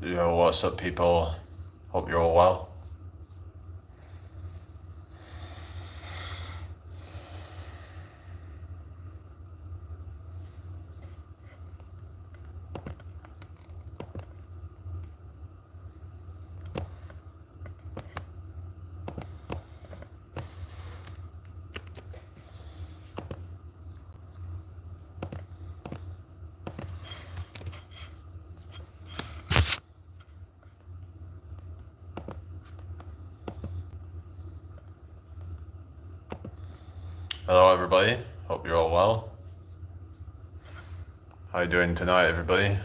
Yo, what's up, people? Hope you're all well. Hello, everybody. Hope you're all well. How you doing tonight, everybody?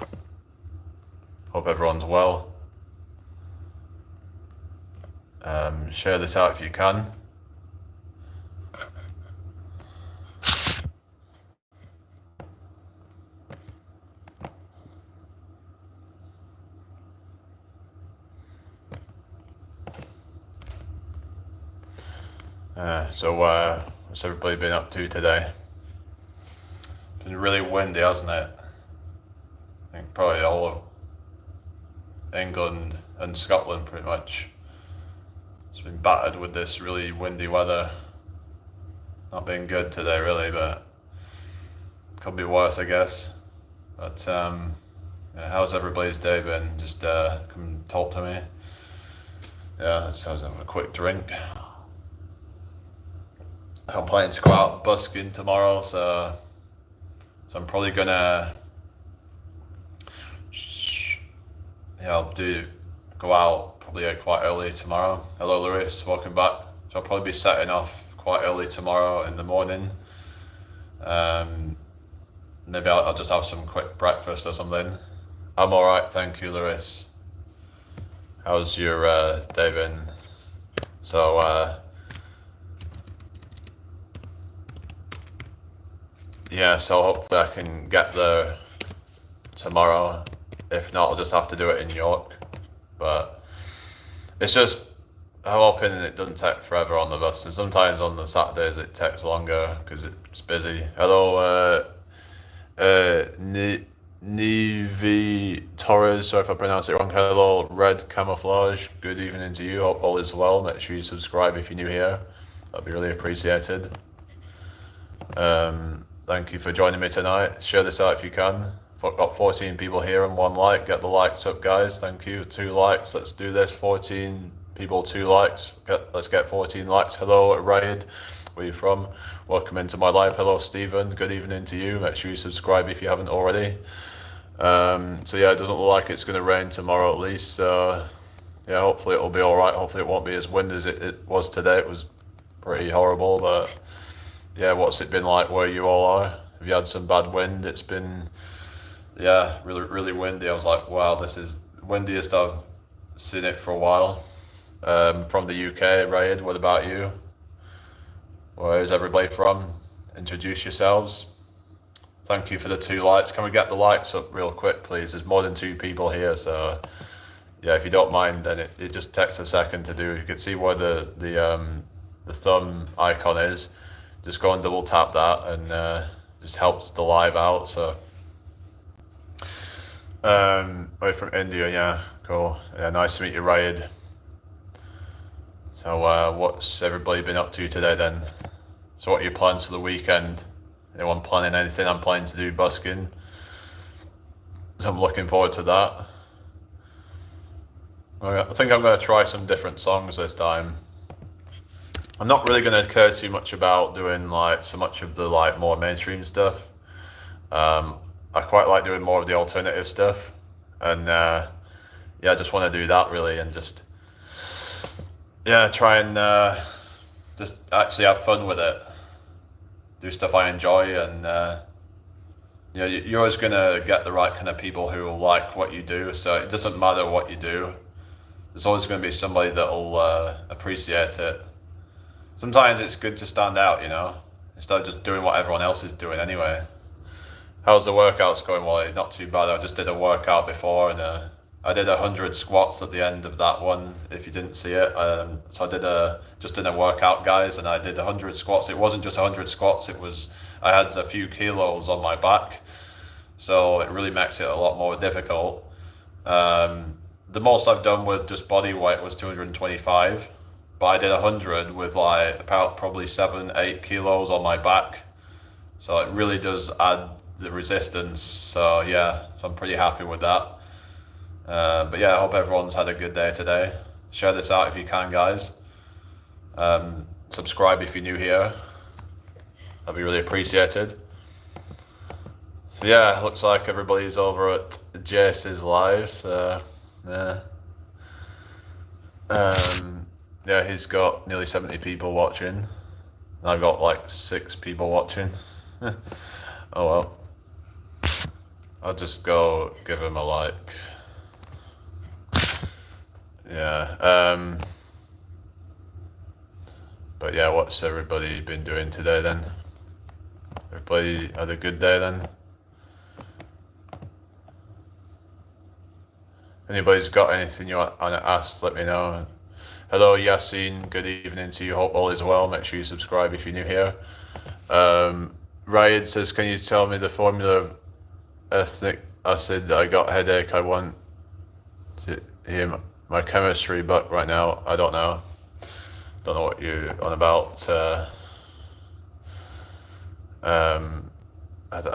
Hope everyone's well. Share this out if you can. What's everybody been up to today? It's been really windy, hasn't it? I think probably all of England and Scotland, pretty much. It's been battered with this really windy weather. Not been good today, really, but could be worse, I guess. But how's everybody's day been? Just come talk to me. Yeah, let's have a quick drink. I'm planning to go out busking tomorrow, so I'm probably gonna I'll go out probably quite early tomorrow. Hello, Lewis, welcome back. So I'll probably be setting off quite early tomorrow in the morning. Maybe I'll just have some quick breakfast or something. I'm all right, thank you, Lewis. How's your day been? So so hopefully I can get there tomorrow. If not, I'll just have to do it in York. But it's just, I'm hoping it doesn't take forever on the bus. And sometimes on the Saturdays it takes longer because it's busy. Hello, Nivi Torres, sorry if I pronounce it wrong. Hello, Red Camouflage. Good evening to you. Hope all is well. Make sure you subscribe if you're new here. That'd be really appreciated. Thank you for joining me tonight. Share this out if you can. I've got 14 people here and 1 like. Get the likes up, guys. Thank you. 2 likes. Let's do this. 14 people, 2 likes. Let's get 14 likes. Hello, Raid. Where are you from? Welcome into my live. Hello, Stephen. Good evening to you. Make sure you subscribe if you haven't already. So yeah, it doesn't look like it's going to rain tomorrow at least. So yeah, hopefully it'll be all right. Hopefully it won't be as windy as it was today. It was pretty horrible, but yeah, what's it been like where you all are? Have you had some bad wind? It's been, yeah, really, really windy. I was like, wow, this is windiest I've seen it for a while. From the UK, Raid, what about you? Where is everybody from? Introduce yourselves. Thank you for the 2 likes. Can we get the likes up real quick, please? There's more than 2 people here, so yeah, if you don't mind, then it just takes a second to do. You can see where the thumb icon is. Just go and double tap that, and just helps the live out. So way from India, yeah, cool. Yeah, nice to meet you, Raid. So what's everybody been up to today then? So what are your plans for the weekend? Anyone planning anything? I'm planning to do busking, so I'm looking forward to that. I think I'm going to try some different songs this time. I'm not really going to care too much about doing like so much of the like more mainstream stuff. I quite like doing more of the alternative stuff, and yeah, I just want to do that really, and just try and just actually have fun with it. Do stuff I enjoy, and you're always gonna get the right kind of people who will like what you do. So it doesn't matter what you do. There's always going to be somebody that'll appreciate it. Sometimes it's good to stand out, instead of just doing what everyone else is doing anyway. How's the workouts going, Wally? Not too bad. I just did a workout before, and I did 100 squats at the end of that one, if you didn't see it. So I did just in a workout, guys, and I did 100 squats. It wasn't just 100 squats, I had a few kilos on my back, so it really makes it a lot more difficult. the most I've done with just body weight was 225, but I did 100 with like about probably 7-8 kilos on my back. So it really does add the resistance. So yeah, so I'm pretty happy with that. But yeah, I hope everyone's had a good day today. Share this out if you can, guys. Subscribe if you're new here. That'd be really appreciated. So yeah, looks like everybody's over at Jace's live. So yeah. Yeah, he's got nearly 70 people watching. And I've got like 6 people watching. Oh well. I'll just go give him a like. Yeah. But yeah, what's everybody been doing today then? Everybody had a good day then? Anybody's got anything you want to ask, let me know. Hello Yasin, good evening to you, hope all is well. Make sure you subscribe if you're new here. Ryan says, can you tell me the formula of ethnic acid? I got headache, I want to hear my chemistry book right now. I don't know. Don't know what you're on about. I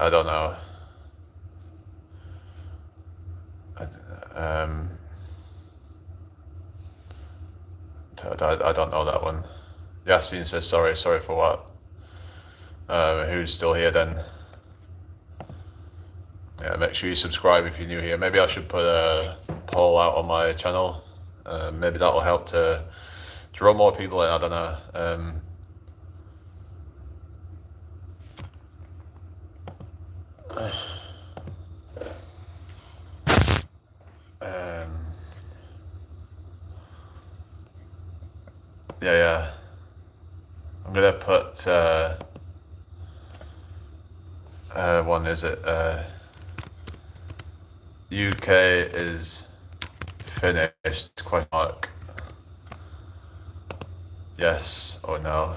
don't know. I don't know that one. Yasin says sorry for what? Who's still here then? Yeah, make sure you subscribe if you're new here. Maybe I should put a poll out on my channel. Maybe that'll help to draw more people in. I don't know. Yeah. I'm gonna put one is it UK is finished, question mark. Yes or no?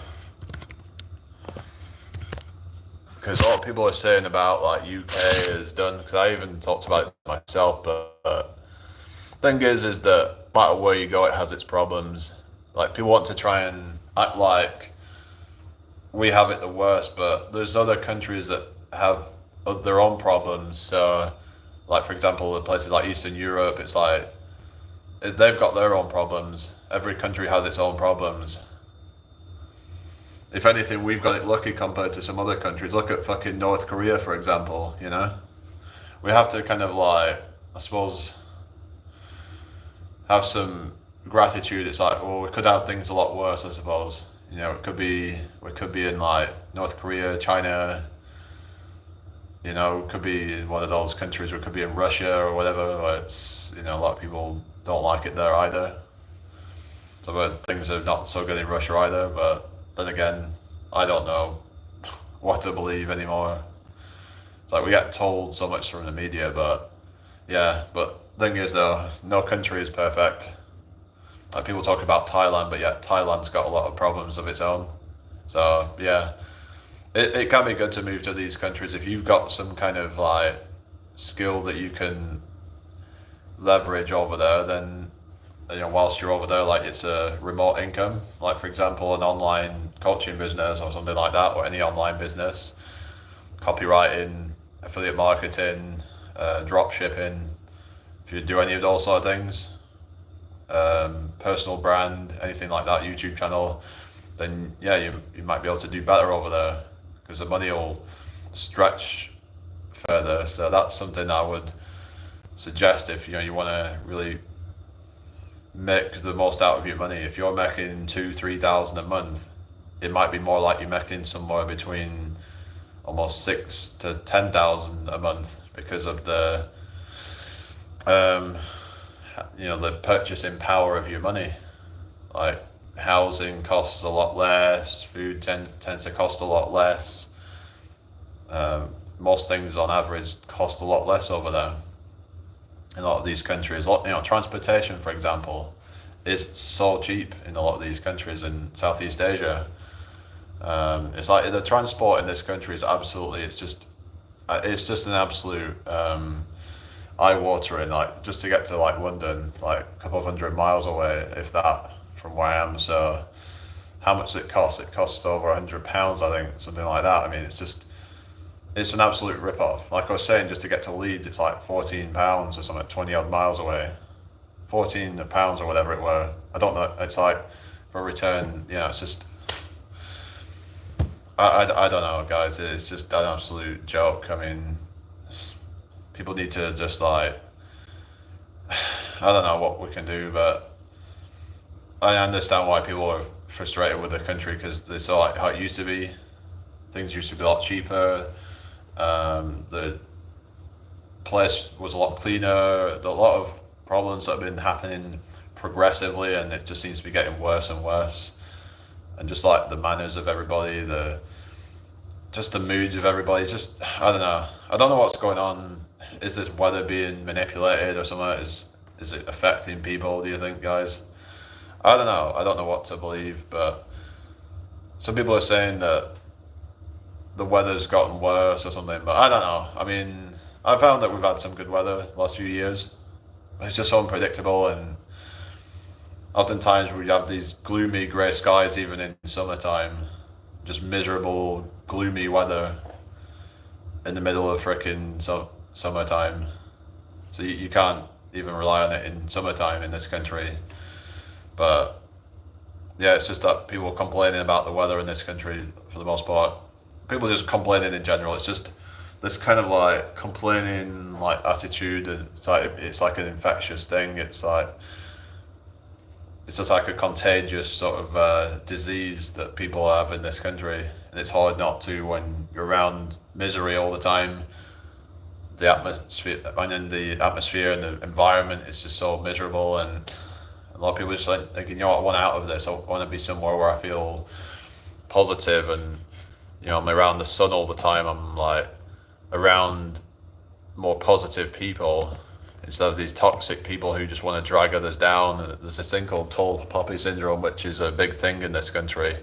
Because a lot of people are saying about like UK is done, because I even talked about it myself, but thing is that no matter where you go, it has its problems. Like, people want to try and act like we have it the worst, but there's other countries that have their own problems. So, like, for example, the places like Eastern Europe, it's like, they've got their own problems. Every country has its own problems. If anything, we've got it lucky compared to some other countries. Look at fucking North Korea, for example, you know? We have to kind of like, I suppose, have some gratitude. It's like, well, we could have things a lot worse, I suppose. You know, we could be in like North Korea, China, you know, we could be in one of those countries, we could be in Russia or whatever, where it's, you know, a lot of people don't like it there either. So things are not so good in Russia either, but then again, I don't know what to believe anymore. It's like we get told so much from the media, but yeah, but thing is though, no country is perfect. Like, people talk about Thailand, but yeah, Thailand's got a lot of problems of its own. So yeah, it can be good to move to these countries if you've got some kind of like skill that you can leverage over there. Then, you know, whilst you're over there, like, it's a remote income. Like, for example, an online coaching business or something like that, or any online business, copywriting, affiliate marketing, drop shipping. If you do any of those sort of things, personal brand, anything like that, YouTube channel, then yeah, you might be able to do better over there, because the money will stretch further. So that's something I would suggest if, you know, you want to really make the most out of your money. If you're making 2,000-3,000 a month, it might be more like you're making somewhere between almost 6,000 to 10,000 a month, because of the you know, the purchasing power of your money. Like, housing costs a lot less, food tends to cost a lot less. Most things on average cost a lot less over there in a lot of these countries. You know, transportation, for example, is so cheap in a lot of these countries in Southeast Asia. It's like the transport in this country is absolutely, it's just an absolute eye-watering. Like just to get to like London, like a couple of 100 miles away, if that, from where I am. So how much does it cost? It costs over £100, I think, something like that. I mean, it's an absolute rip-off. Like I was saying, just to get to Leeds, it's like £14 or something, 20 odd miles away. £14 or whatever it were. I don't know. It's like for a return, it's just. I don't know, guys. It's just an absolute joke. I mean, people need to just like. I don't know what we can do, but I understand why people are frustrated with the country because they saw like how it used to be. Things used to be a lot cheaper. The place was a lot cleaner. A lot of problems that have been happening progressively, and it just seems to be getting worse and worse. And just like the manners of everybody, the moods of everybody, just I don't know. I don't know what's going on. Is this weather being manipulated or something? Is it affecting people, do you think, guys? I don't know. I don't know what to believe, but some people are saying that the weather's gotten worse or something, but I don't know. I mean, I found that we've had some good weather the last few years. It's just so unpredictable, and oftentimes we have these gloomy grey skies even in summertime. Just miserable, gloomy weather in the middle of frickin' summertime. So you can't even rely on it in summertime in this country. But yeah, it's just that people are complaining about the weather in this country for the most part. People just complaining in general. It's just this kind of like complaining like attitude, and it's like an infectious thing. It's just like a contagious sort of disease that people have in this country, and it's hard not to when you're around misery all the time. The atmosphere, and the atmosphere and the environment is just so miserable, and a lot of people just like thinking, I want out of this. I want to be somewhere where I feel positive, and I'm around the sun all the time. I'm like around more positive people instead of these toxic people who just want to drag others down. There's this thing called tall poppy syndrome, which is a big thing in this country.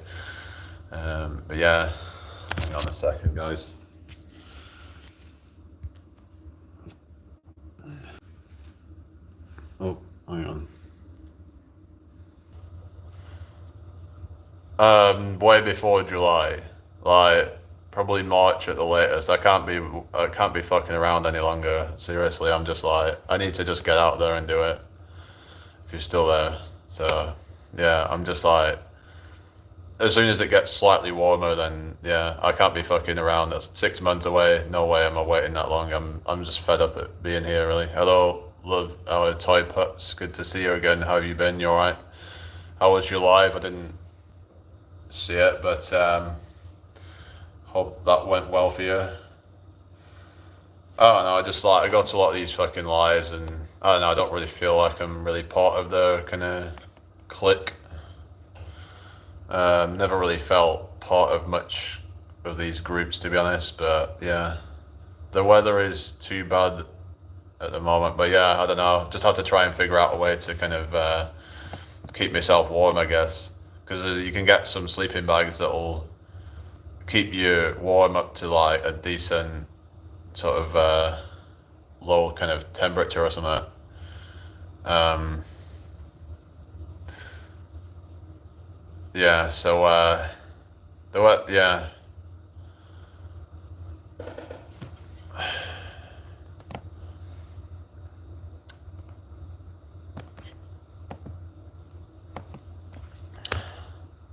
But yeah, hang on a second, guys. Oh, hang on. Way before July, like probably March at the latest. I can't be fucking around any longer. Seriously, I'm just like, I need to just get out there and do it. If you're still there. So yeah, I'm just like, as soon as it gets slightly warmer, then yeah, I can't be fucking around. That's 6 months away. No way am I waiting that long. I'm just fed up at being here, really. Hello, love our toy pups. Good to see you again. How have you been? You alright? How was your live? I didn't see it, but hope that went well for you. I don't know, I go to a lot of these fucking lives, and I don't know, I don't really feel like I'm really part of their kind of clique. Never really felt part of much of these groups, to be honest, but yeah. The weather is too bad at the moment, but yeah, I don't know, just have to try and figure out a way to kind of keep myself warm, I guess, because you can get some sleeping bags that'll keep you warm up to like a decent sort of low kind of temperature or something. Yeah, so yeah.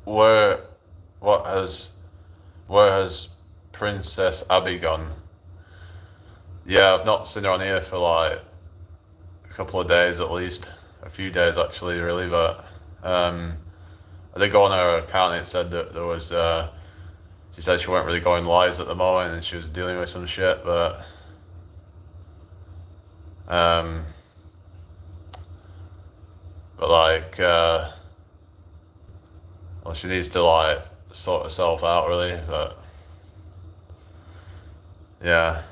Where what has Where has Princess Abby gone? Yeah, I've not seen her on here for like a couple of days at least. A few days actually, really, but I did go on her account and it said that there was, she said she weren't really going lives at the moment and she was dealing with some shit, um, but like, well, she needs to like sort herself out really, but yeah.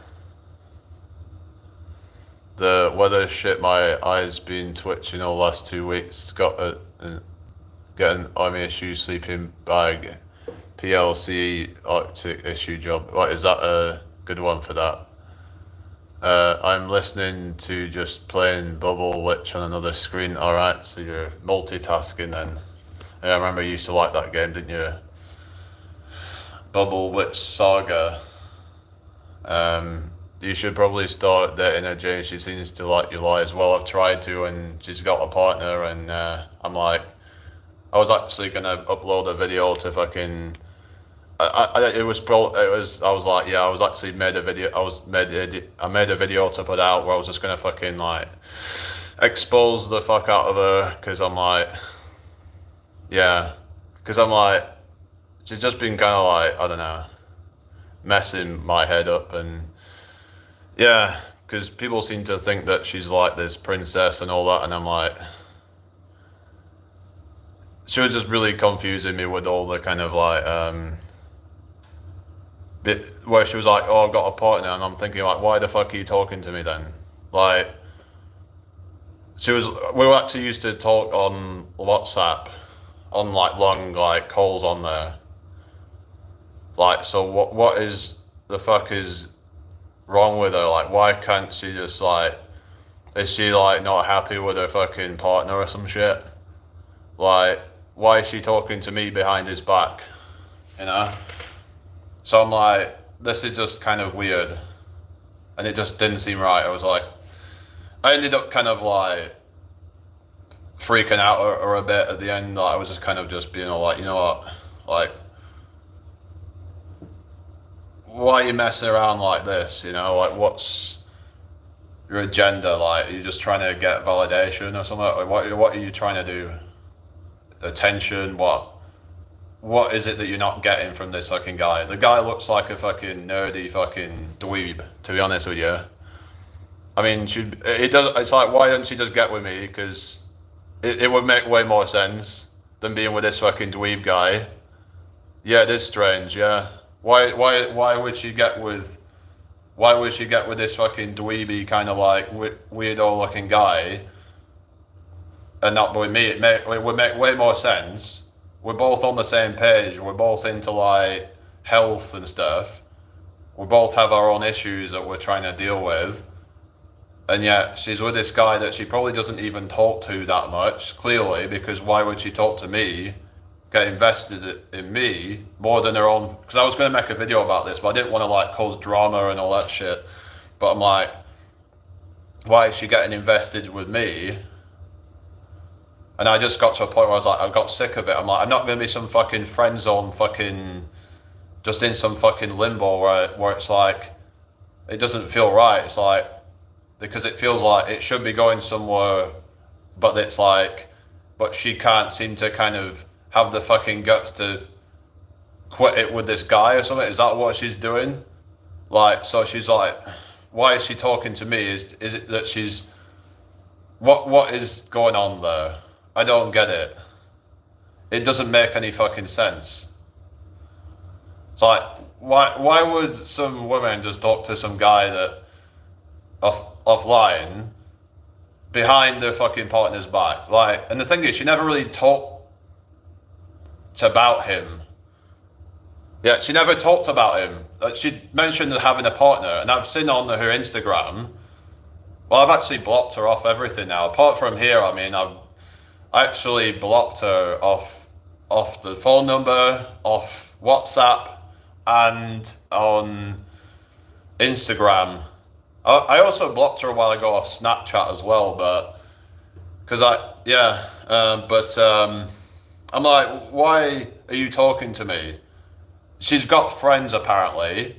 The weather shit my eyes been twitching all the last 2 weeks. Got getting army issue sleeping bag, PLC Arctic issue job. What is that a good one for that? I'm listening to just playing Bubble Witch on another screen. Alright, so you're multitasking then. Yeah, I remember you used to like that game, didn't you? Bubble Witch Saga. You should probably start dating her, Jane. She seems to like you lot as well. I've tried to, and she's got a partner, and I'm like, I was actually gonna upload a video to fucking. It was I was like, yeah, I was actually made a video. I made a video to put out where I was just gonna fucking like expose the fuck out of her, because I'm like, yeah, because I'm like, she's just been kind of like, I don't know, messing my head up. And yeah, because people seem to think that she's like this princess and all that, and I'm like, she was just really confusing me with all the kind of like bit where she was like, oh, I've got a partner, and I'm thinking like, why the fuck are you talking to me then? Like, we were actually used to talk on WhatsApp, on like long like calls on there. Like, so what is the fuck is wrong with her? Like, why can't she just like, is she like not happy with her fucking partner or some shit? Like, why is she talking to me behind his back? You know? So I'm like, this is just kind of weird. And it just didn't seem right. I was like, I ended up kind of like freaking out or a bit at the end. Like, I was just kind of just being all like, you know what? Like, why are you messing around like this? You know, like, what's your agenda? Like, are you just trying to get validation or something? Like, what are you trying to do? Attention? What is it that you're not getting from this fucking guy? The guy looks like a fucking nerdy fucking dweeb, to be honest with you. I mean, it's like, why don't she just get with me? Because it would make way more sense than being with this fucking dweeb guy. Yeah, it is strange, yeah. Why would she get with this fucking dweeby kind of like weirdo looking guy and not with me? It would make way more sense. We're both on the same page. We're both into like health and stuff. We both have our own issues that we're trying to deal with. And yet she's with this guy that she probably doesn't even talk to that much, clearly, because why would she talk to me, get invested in me more than her own? Because I was going to make a video about this, but I didn't want to like cause drama and all that shit. But I'm like, why is she getting invested with me? And I just got to a point where I was like, I got sick of it. I'm like, I'm not going to be some fucking friend zone fucking, just in some fucking limbo where it's like, it doesn't feel right. It's like, because it feels like it should be going somewhere, but it's like, but she can't seem to kind of have the fucking guts to quit it with this guy or something. Is that what she's doing? Like, so she's like, why is she talking to me? Is it that she's, what is going on there? I don't get it. It doesn't make any fucking sense. It's like, why would some women just talk to some guy that offline behind their fucking partner's back? Like, and the thing is, she never really talked about him. Yeah, she never talked about him. Like, she mentioned having a partner, and I've seen on her Instagram. Well, I've actually blocked her off everything now. Apart from here, I mean, I've actually blocked her off the phone number, off WhatsApp, and on Instagram. I also blocked her a while ago off Snapchat as well, but because I'm like, why are you talking to me? She's got friends apparently.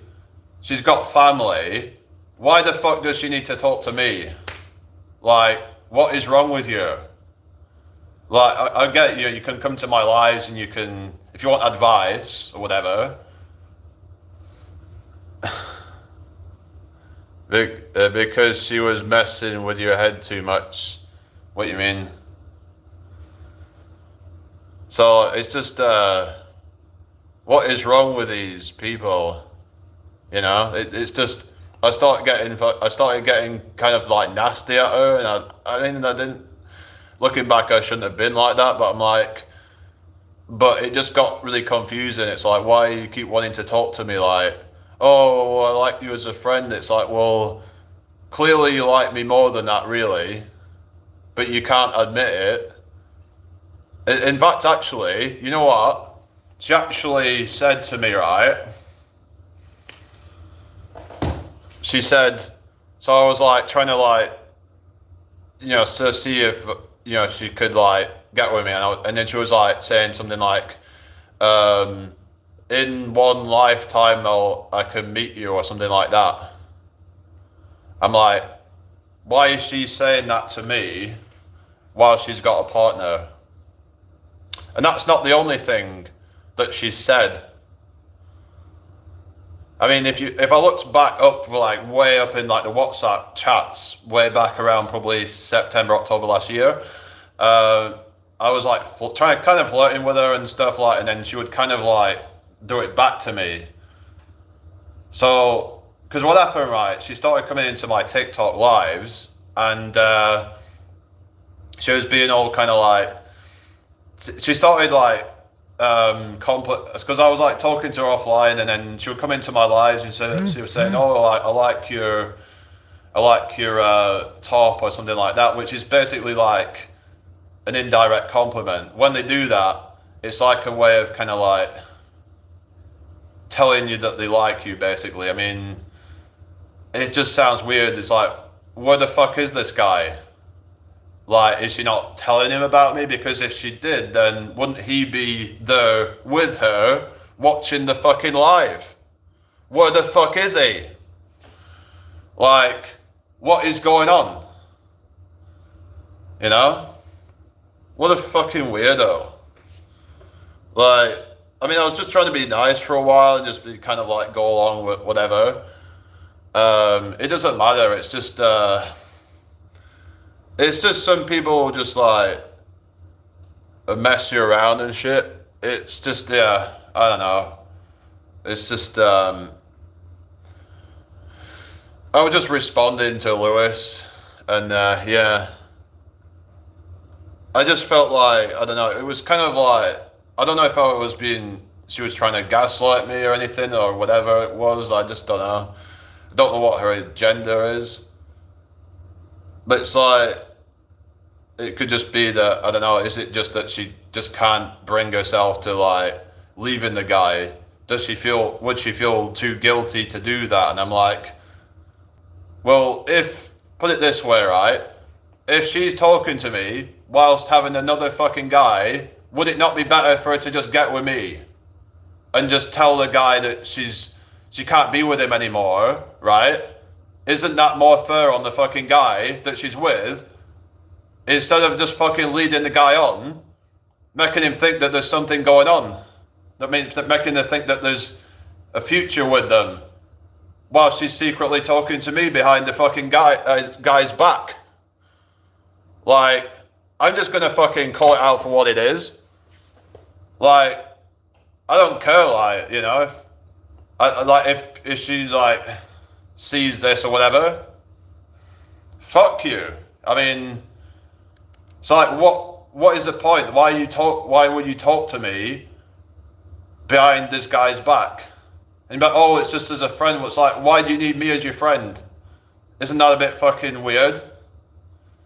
She's got family. Why the fuck does she need to talk to me? Like, what is wrong with you? Like, I get you can come to my lives and you can, if you want advice or whatever. Because she was messing with your head too much. What you mean? So it's just, what is wrong with these people? You know, it's just, I started getting kind of like nasty at her, and I didn't. Looking back, I shouldn't have been like that, but I'm like, but it just got really confusing. It's like, why you keep wanting to talk to me? Like, oh, I like you as a friend. It's like, well, clearly you like me more than that, really, but you can't admit it. In fact, actually, you know what? She actually said to me, right? She said, so I was like trying to like, to see if, she could like get with me. And then she was like saying something like, in one lifetime I can meet you or something like that. I'm like, why is she saying that to me while she's got a partner? And that's not the only thing that she said. I mean, if I looked back up, like way up in like the WhatsApp chats, way back around probably September, October last year, I was like trying kind of flirting with her and stuff like, and then she would kind of like do it back to me. So, because what happened, right? She started coming into my TikTok lives, and she was being all kind of like, she started like because I was like talking to her offline, and then she would come into my lives and she was saying, "Oh, I like your top," or something like that, which is basically like an indirect compliment. When they do that, it's like a way of kind of like telling you that they like you, basically. I mean, it just sounds weird. It's like, where the fuck is this guy? Like, is she not telling him about me? Because if she did, then wouldn't he be there with her watching the fucking live? Where the fuck is he? Like, what is going on? You know? What a fucking weirdo. Like, I mean, I was just trying to be nice for a while and just be kind of like go along with whatever. It doesn't matter. It's just some people just like mess you around and shit. It's just, yeah, I don't know. It's just, I was just responding to Lewis, and yeah. I just felt like, I don't know, it was kind of like, I don't know if she was trying to gaslight me or anything or whatever it was. I just don't know. I don't know what her agenda is. But it's like, it could just be that, I don't know, is it just that she just can't bring herself to like leaving the guy? Would she feel too guilty to do that? And I'm like, well, put it this way, right? If she's talking to me whilst having another fucking guy, would it not be better for her to just get with me and just tell the guy that she can't be with him anymore, right? Isn't that more fair on the fucking guy that she's with? Instead of just fucking leading the guy on, making him think that there's something going on. That means making her think that there's a future with them, while she's secretly talking to me behind the fucking guy's back. Like, I'm just gonna fucking call it out for what it is. Like, I don't care, like, you know, if she like sees this or whatever, fuck you. I mean, it's like, what is the point? Why would you talk to me behind this guy's back? And but oh, it's just as a friend. It's like, why do you need me as your friend? Isn't that a bit fucking weird?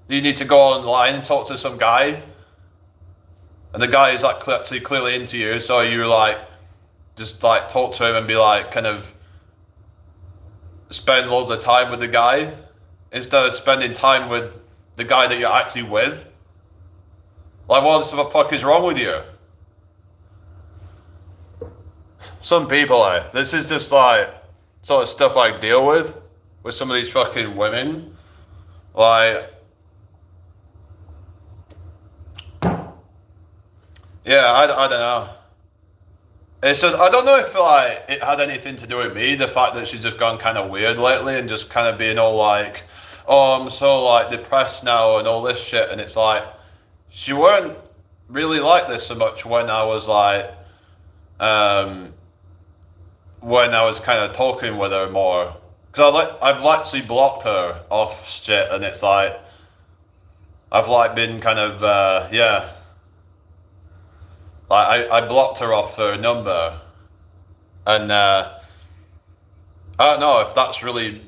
Do you need to go online and talk to some guy, and the guy is like actually clearly into you, so you like just like talk to him and be like kind of spend loads of time with the guy instead of spending time with the guy that you're actually with? Like, what the fuck is wrong with you? Some people, this is just like sort of stuff I deal with some of these fucking women. Like, yeah, I don't know. It's just, I don't know if like it had anything to do with me, the fact that she's just gone kind of weird lately and just kind of being all like, oh, I'm so like depressed now and all this shit. And it's like, she weren't really like this so much when I was like, when I was kind of talking with her more. Because I've actually blocked her off shit, and it's like, I've like been kind of, yeah. Like, I blocked her off her number, and I don't know if that's really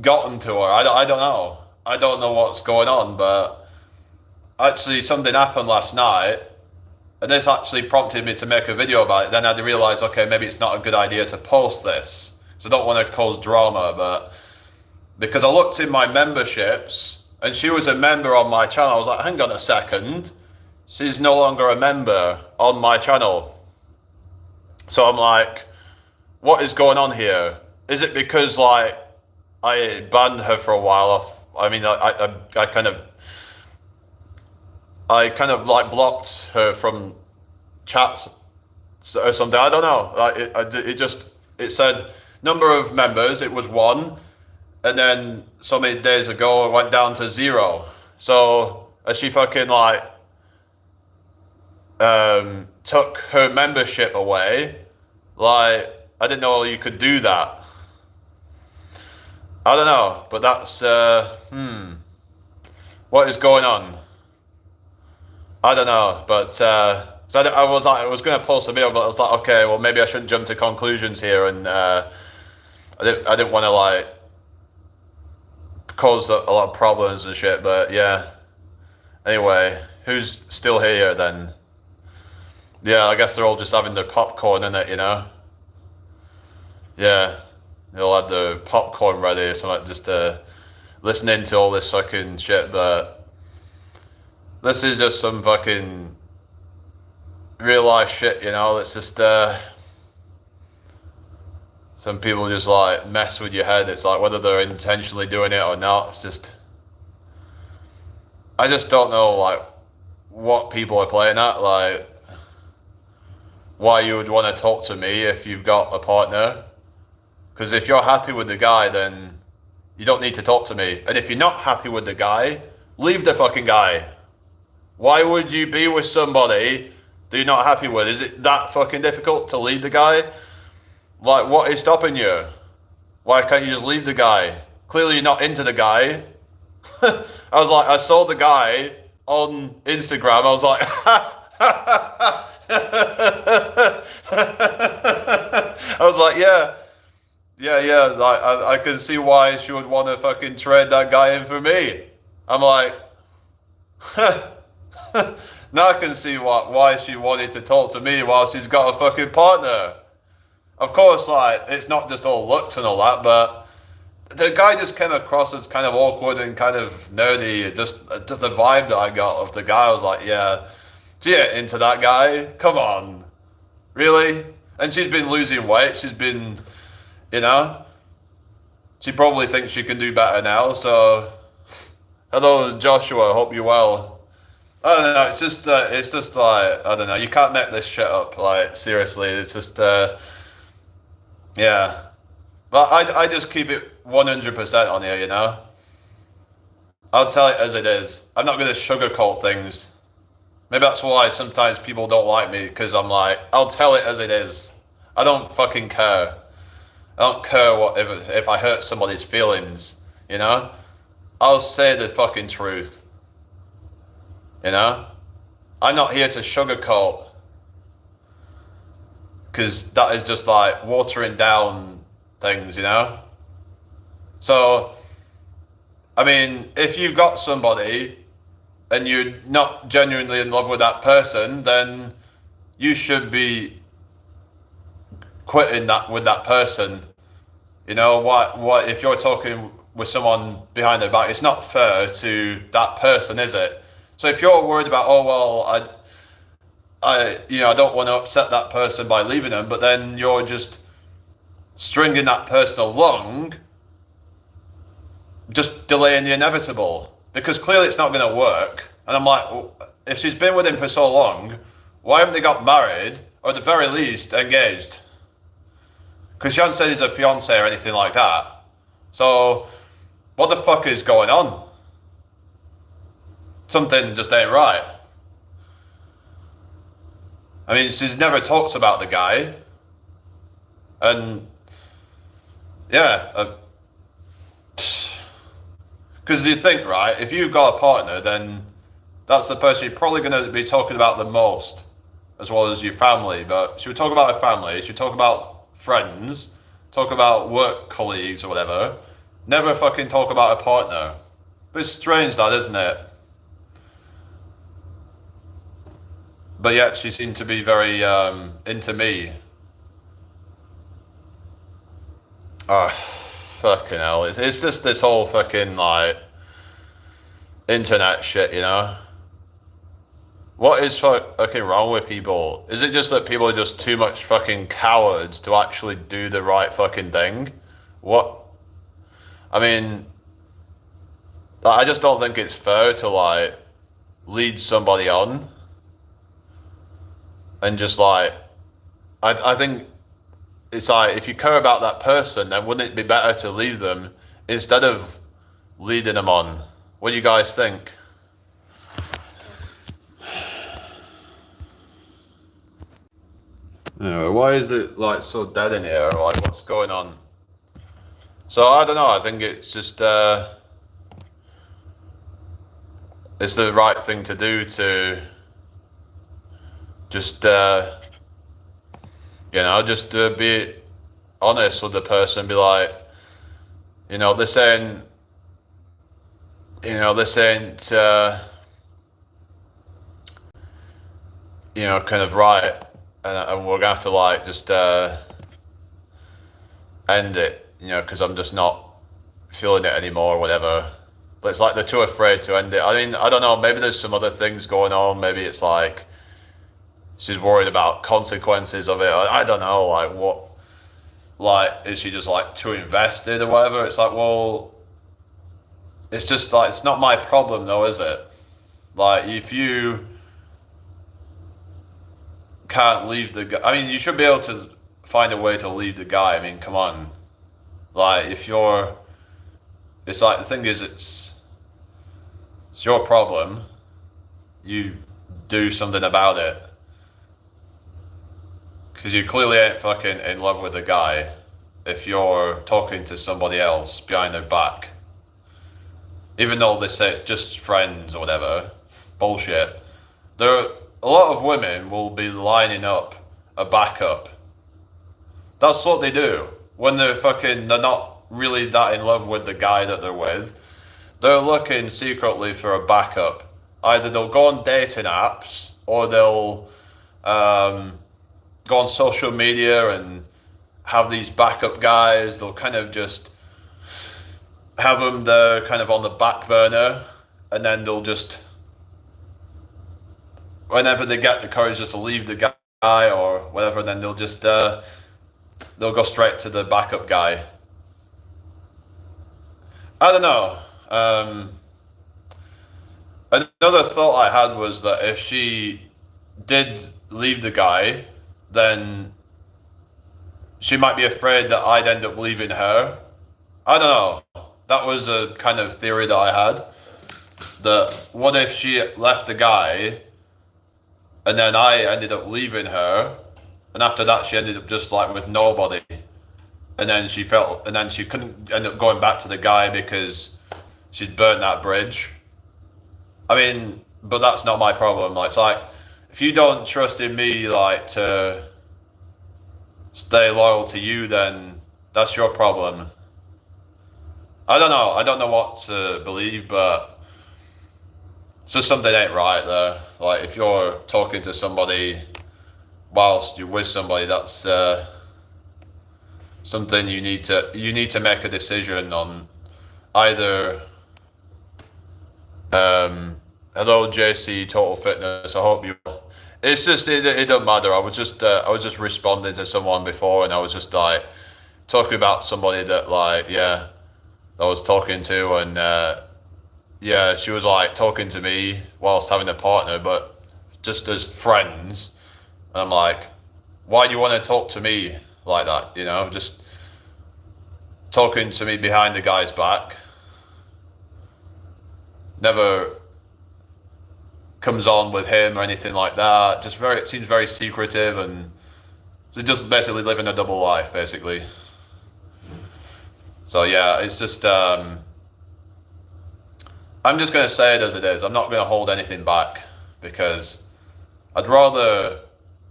gotten to her. I don't know. I don't know what's going on, but actually something happened last night, and this actually prompted me to make a video about it. Then I realised, okay, maybe it's not a good idea to post this, so I don't want to cause drama, but because I looked in my memberships, and she was a member on my channel, I was like, hang on a second, she's no longer a member on my channel. So I'm like, what is going on here? Is it because like I banned her for a while off? I mean, I kind of like blocked her from chats or something. I don't know. Like it said number of members. It was 1, and then so many days ago it went down to 0. So as she fucking like took her membership away, like I didn't know you could do that. I don't know, but that's what is going on? I don't know, but so I was going to post a video, but I was like, okay, well maybe I shouldn't jump to conclusions here, and I didn't want to like cause a lot of problems and shit. But yeah. Anyway, who's still here then? Yeah, I guess they're all just having their popcorn in it, you know. Yeah, they'll have their popcorn ready, so like just listening to all this fucking shit, but this is just some fucking real life shit, you know. It's just some people just like mess with your head. It's like whether they're intentionally doing it or not. It's just, I just don't know like what people are playing at, like why you would want to talk to me if you've got a partner. Because if you're happy with the guy, then you don't need to talk to me. And if you're not happy with the guy, leave the fucking guy. Why would you be with somebody that you're not happy with? Is it that fucking difficult to leave the guy? Like, what is stopping you? Why can't you just leave the guy? Clearly you're not into the guy. I was like, I saw the guy on Instagram. I was like, I was like, yeah. Like, I can see why she would want to fucking trade that guy in for me. I'm like, now I can see why she wanted to talk to me while she's got a fucking partner. Of course, like, it's not just all looks and all that, but the guy just came across as kind of awkward and kind of nerdy. Just the vibe that I got of the guy, I was like, yeah, get into that guy. Come on, really? And she's been losing weight. She's been, you know, she probably thinks she can do better now. So, hello, Joshua. Hope you're well. I don't know. It's just like, I don't know. You can't make this shit up. Like, seriously, it's just, yeah. But I just keep it 100% on here, you know. I'll tell it as it is. I'm not going to sugarcoat things. Maybe that's why sometimes people don't like me, because I'm like, I'll tell it as it is. I don't fucking care. I don't care what if I hurt somebody's feelings, you know? I'll say the fucking truth. You know? I'm not here to sugarcoat, because that is just like watering down things, you know? So, I mean, if you've got somebody and you're not genuinely in love with that person, then you should be quitting that with that person. You know, what if you're talking with someone behind their back, it's not fair to that person, is it? So if you're worried about, oh well, I don't want to upset that person by leaving them, but then you're just stringing that person along, just delaying the inevitable, because clearly it's not going to work. And I'm like, well, if she's been with him for so long, why haven't they got married, or at the very least engaged? Because she hasn't said he's a fiance or anything like that. So what the fuck is going on? Something just ain't right. I mean, she's never talks about the guy. And yeah, because you think, right, if you've got a partner, then that's the person you're probably going to be talking about the most, as well as your family. But she would talk about her family, she would talk about friends, talk about work colleagues or whatever. Never fucking talk about a partner. But it's strange that, isn't it? But yet she seemed to be very into me. Oh, fucking hell. It's just this whole fucking, like, internet shit, you know? What is fucking wrong with people? Is it just that people are just too much fucking cowards to actually do the right fucking thing? What? I mean, I just don't think it's fair to, like, lead somebody on and just, like, I think it's like, if you care about that person, then wouldn't it be better to leave them instead of leading them on? What do you guys think? Yeah, why is it, like, so dead in here? Like, what's going on? So I don't know. I think it's just it's the right thing to do to just just be honest with the person. Be like, this ain't this ain't kind of right, and we're gonna have to, like, just end it, because I'm just not feeling it anymore or whatever. But it's like they're too afraid to end it. I mean, I don't know, maybe there's some other things going on. Maybe it's like she's worried about consequences of it. I don't know, like, what, like, is she just, like, too invested or whatever? It's like, well, it's just like, it's not my problem though, is it? Like, if you can't leave the guy, I mean, you should be able to find a way to leave the guy. I mean, come on. Like, it's like, the thing is, it's your problem. You do something about it. Because you clearly ain't fucking in love with the guy if you're talking to somebody else behind their back. Even though they say it's just friends or whatever. Bullshit. A lot of women will be lining up a backup. That's what they do. When they're not really that in love with the guy that they're with, they're looking secretly for a backup. Either they'll go on dating apps, or they'll go on social media and have these backup guys. They'll kind of just have them there kind of on the back burner, and then they'll just, whenever they get the courage just to leave the guy or whatever, then they'll just they'll go straight to the backup guy. I don't know. Another thought I had was that if she did leave the guy, then she might be afraid that I'd end up leaving her. I don't know. That was a kind of theory that I had. That what if she left the guy and then I ended up leaving her, and after that she ended up just, like, with nobody, and then she couldn't end up going back to the guy because she'd burnt that bridge. I mean, but that's not my problem. Like, it's like, if you don't trust in me, like, to stay loyal to you, then that's your problem. I don't know. I don't know what to believe, but it's just something ain't right there. Like, if you're talking to somebody whilst you're with somebody, that's something you need to make a decision on. Either hello JC Total Fitness, I hope you. It's just it doesn't matter. I was just responding to someone before, and I was just, like, talking about somebody that, like, yeah, I was talking to, and yeah, she was, like, talking to me whilst having a partner, but just as friends. And I'm like, why do you want to talk to me like that? Just talking to me behind the guy's back. Never comes on with him or anything like that. It seems very secretive, and so just basically living a double life, basically. So yeah, it's just I'm just gonna say it as it is. I'm not gonna hold anything back, because I'd rather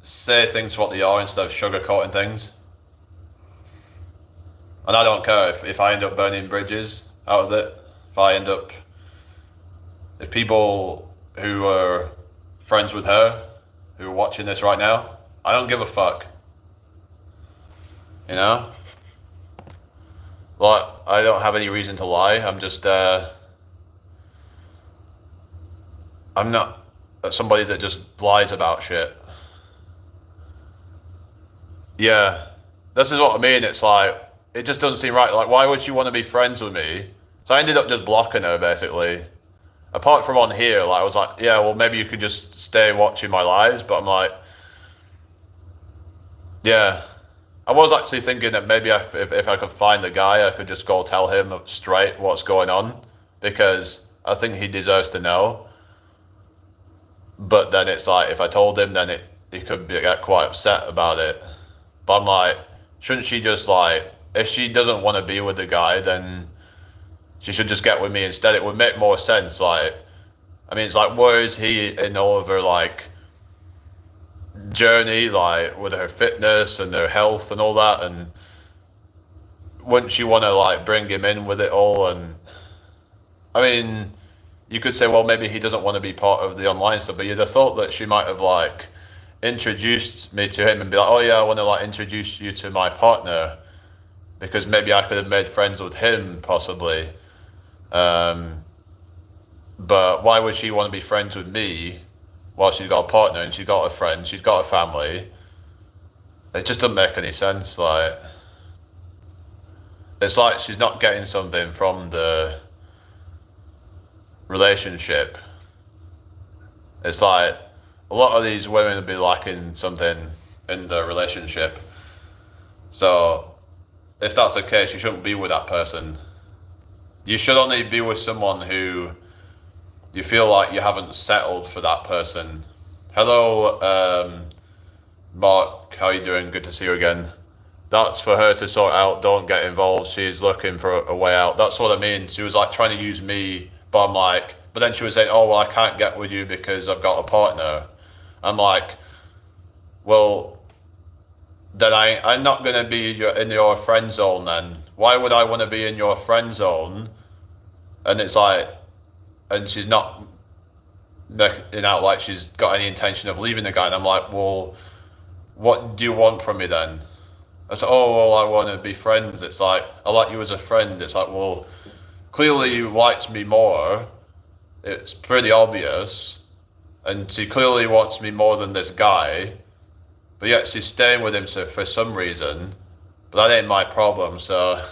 say things for what they are instead of sugarcoating things. And I don't care if I end up burning bridges out of it. If people who are friends with her, who are watching this right now, I don't give a fuck. You know? Like, I don't have any reason to lie. I'm just, I'm not somebody that just lies about shit. Yeah, this is what I mean. It's like, it just doesn't seem right. Like, why would she want to be friends with me? So I ended up just blocking her, basically. Apart from on here, like, I was like, yeah, well, maybe you could just stay watching my lives. But I'm like, yeah. I was actually thinking that maybe if I could find the guy, I could just go tell him straight what's going on. Because I think he deserves to know. But then it's like, if I told him, then he could get quite upset about it. But I'm like, shouldn't she just like, if she doesn't want to be with the guy, then she should just get with me instead. It would make more sense. Like, I mean, it's like, where is he in all of her like journey, like with her fitness and her health and all that? And wouldn't you want to like bring him in with it all? And I mean, you could say, well, maybe he doesn't want to be part of the online stuff, but you'd have thought that she might have like introduced me to him and be like, oh yeah, I want to like introduce you to my partner, because maybe I could have made friends with him possibly. But why would she want to be friends with me while she's got a partner and she's got a friend, she's got a family? It just doesn't make any sense. Like, it's like she's not getting something from the relationship. It's like a lot of these women would be lacking something in the relationship. So if that's the case, you shouldn't be with that person. You should only be with someone who you feel like you haven't settled for that person. Hello, Mark, how you doing? Good to see you again. That's for her to sort out. Don't get involved. She's looking for a way out. That's what I mean. She was like trying to use me, but I'm like, but then she was saying, oh, well, I can't get with you because I've got a partner. I'm like, well, then I'm not going to be in your friend zone then. Why would I want to be in your friend zone? And it's like, and she's not making out like she's got any intention of leaving the guy. And I'm like, well, what do you want from me then? I said, oh, well, I want to be friends. It's like, I like you as a friend. It's like, well, clearly you liked me more. It's pretty obvious. And she clearly wants me more than this guy. But yet she's staying with him for some reason. But that ain't my problem, so...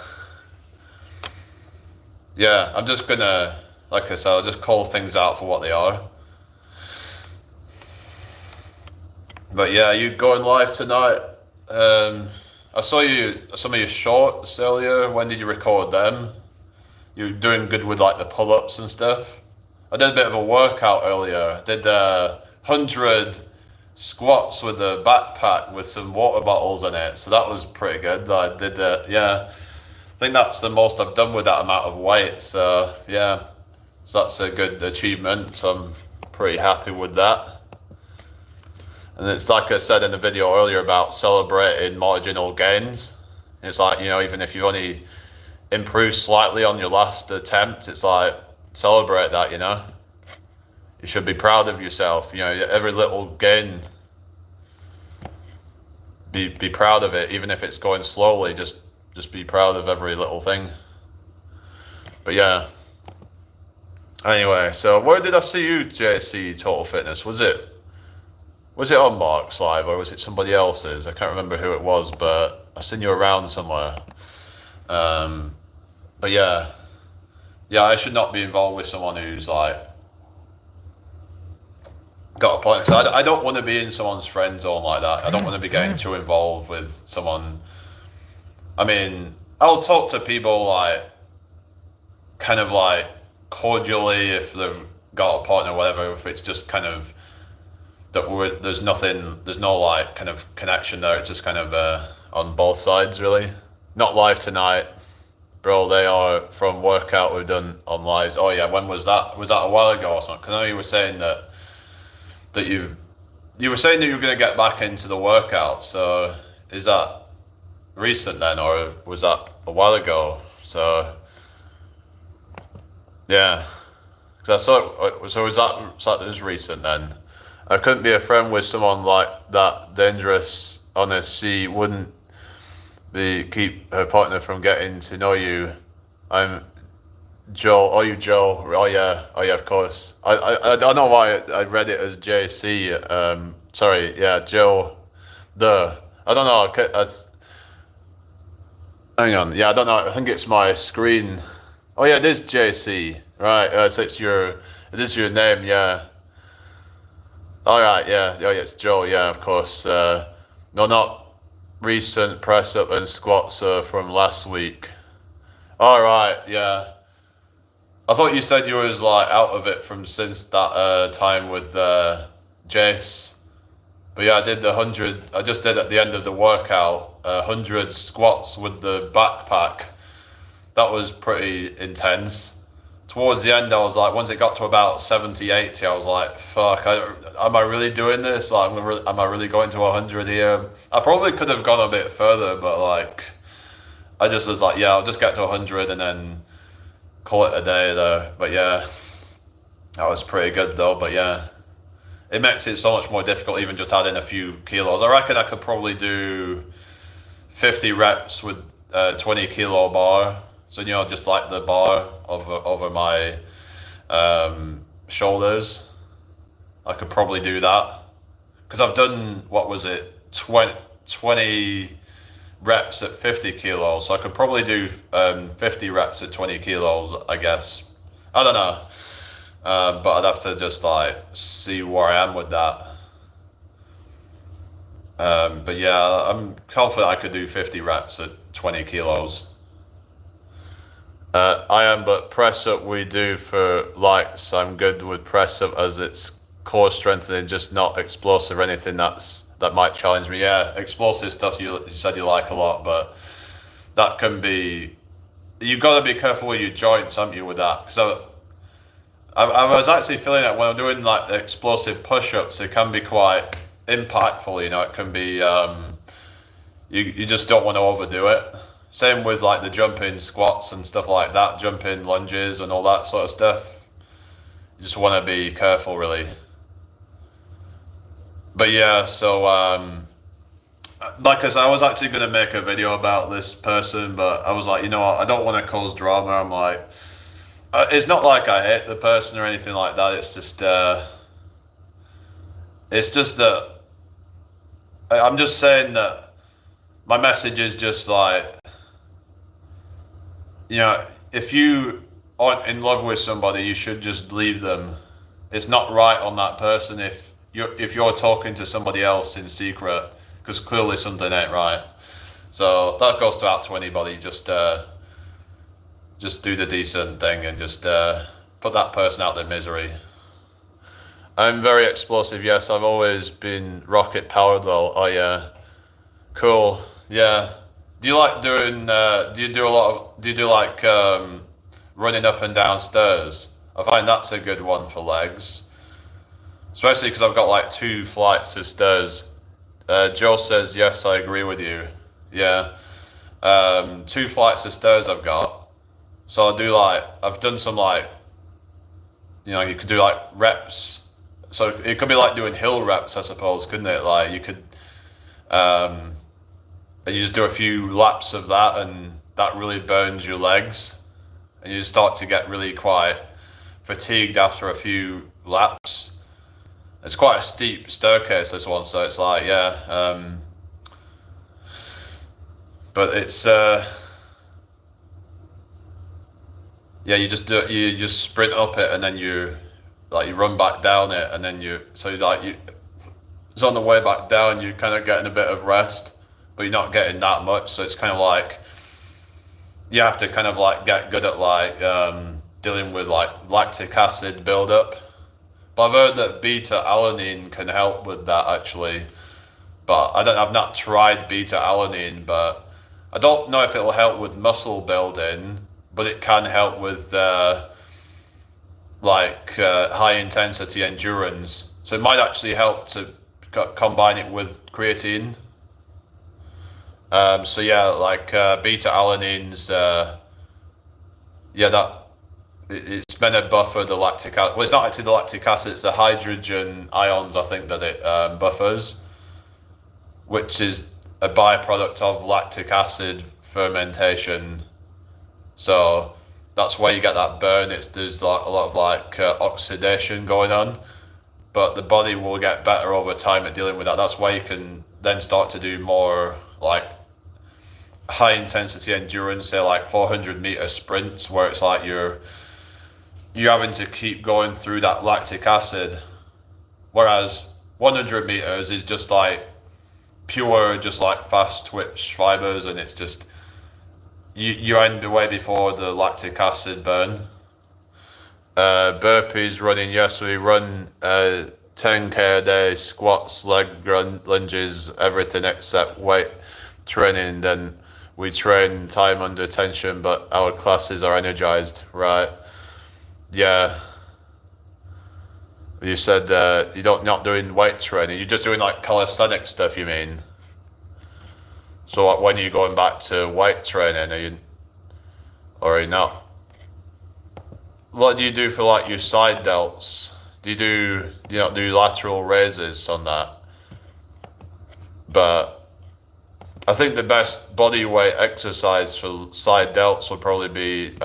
Yeah, I'm just gonna, like I said, I'll just call things out for what they are. But yeah, you going live tonight? I saw some of your shorts earlier. When did you record them? You're doing good with like the pull-ups and stuff. I did a bit of a workout earlier. I did 100 squats with a backpack with some water bottles in it. So that was pretty good. I did yeah. I think that's the most I've done with that amount of weight. So yeah, so that's a good achievement. So I'm pretty happy with that. And it's like I said in the video earlier about celebrating marginal gains. It's like, you know, even if you only improve slightly on your last attempt, it's like, celebrate that, you know. You should be proud of yourself. You know, every little gain, be proud of it, even if it's going slowly. Just be proud of every little thing. But yeah. Anyway, so where did I see you, JC Total Fitness? Was it on Mark's live or was it somebody else's? I can't remember who it was, but I've seen you around somewhere. But yeah, I should not be involved with someone who's like got a point. Because I don't want to be in someone's friend zone like that. I don't want to be getting too involved with someone. I mean, I'll talk to people like kind of like cordially if they've got a partner or whatever. If it's just kind of that there's no like kind of connection there. It's just kind of on both sides really. Not live tonight. Bro, they are from workout we've done on lives. Oh yeah, when was that? Was that a while ago or something? Because I know you were saying that you were saying that you were going to get back into the workout. So is that recent then, or was that a while ago. So yeah, because I saw it. So was that was recent then? I couldn't be a friend with someone like that dangerous. Honest, she wouldn't be keep her partner from getting to know you. I'm Joe. Oh, you Joe? Oh yeah, of course. I don't know why I read it as JC. Sorry, yeah, Joe. I don't know. Hang on. Yeah, I don't know. I think it's my screen. Oh yeah, it is JC. Right. So it is your name. Yeah. All right. Yeah. Oh yeah, it's Joe. Yeah, of course. No, not recent press up and squats from last week. All right. Yeah. I thought you said you was like out of it from since that time with Jace. But yeah, I did the 100. I just did at the end of the workout 100 squats with the backpack. That was pretty intense. Towards the end, I was like, once it got to about 70, 80, I was like, fuck, am I really doing this? Like, am I really going to 100 here? I probably could have gone a bit further, but like, I just was like, yeah, I'll just get to 100 and then call it a day there. But yeah, that was pretty good though. But yeah, it makes it so much more difficult even just adding a few kilos. I reckon I could probably do 50 reps with 20 kilo bar. So, you know, just like the bar over my shoulders. I could probably do that. Because I've done, what was it, 20 reps at 50 kilos. So I could probably do 50 reps at 20 kilos, I guess. I don't know. But I'd have to just like see where I am with that. But yeah, I'm confident I could do 50 reps at 20 kilos. I am, but press up we do for likes. I'm good with press up as it's core strengthening, just not explosive or anything that might challenge me. Yeah, explosive stuff you said you like a lot, but that can be. You've got to be careful with your joints, haven't you, with that? So I was actually feeling that when I'm doing like the explosive push-ups, it can be quite impactful. You know, it can be. You just don't want to overdo it. Same with like the jumping squats and stuff like that, jumping lunges and all that sort of stuff. You just want to be careful, really. But yeah, so like I said, I was actually going to make a video about this person, but I was like, you know what, I don't want to cause drama. I'm like, it's not like I hate the person or anything like that. It's just that I'm just saying that my message is just like, you know, if you aren't in love with somebody, you should just leave them. It's not right on that person if you're talking to somebody else in secret, because clearly something ain't right. So that goes out to anybody. Just do the decent thing and just put that person out their misery. I'm very explosive. Yes, I've always been rocket powered though. Oh yeah, cool. Yeah. Do you like doing? Do you do like running up and down stairs? I find that's a good one for legs, especially because I've got like 2 flights of stairs. Joe says yes, I agree with you. Yeah, 2 flights of stairs I've got. So I've done some like, you know, you could do like reps. So it could be like doing hill reps, I suppose, couldn't it? Like you could. And you just do a few laps of that, and that really burns your legs, and you start to get really quite fatigued after a few laps. It's quite a steep staircase, this one, so it's like, yeah, but it's yeah, you just sprint up it, and then you run back down it, and then it's on the way back down, you're kind of getting a bit of rest, but you're not getting that much. So it's kind of like you have to kind of like get good at like dealing with like lactic acid buildup. But I've heard that beta alanine can help with that actually. But I've not tried beta alanine, but I don't know if it'll help with muscle building, but it can help with high intensity endurance. So it might actually help to combine it with creatine. So yeah, like beta alanine's, yeah, it's meant to buffer the lactic acid. Well, it's not actually the lactic acid; it's the hydrogen ions, I think, that it buffers, which is a byproduct of lactic acid fermentation. So that's why you get that burn. There's like a lot of like oxidation going on, but the body will get better over time at dealing with that. That's why you can then start to do more like high intensity endurance, say like 400-meter sprints, where it's like you're having to keep going through that lactic acid, whereas 100 meters is just like pure, just like fast twitch fibers, and it's just you end way before the lactic acid burn. Burpees running, yes, we run 10k a day, squats, leg lunges, everything except weight training. Then we train time under tension, but our classes are energized, right? Yeah. You said you're not doing weight training, you're just doing like calisthenic stuff, you mean? So when are you going back to weight training? Or are you not? What do you do for like your side delts? Do you not do lateral raises on that? But I think the best body weight exercise for side delts would probably be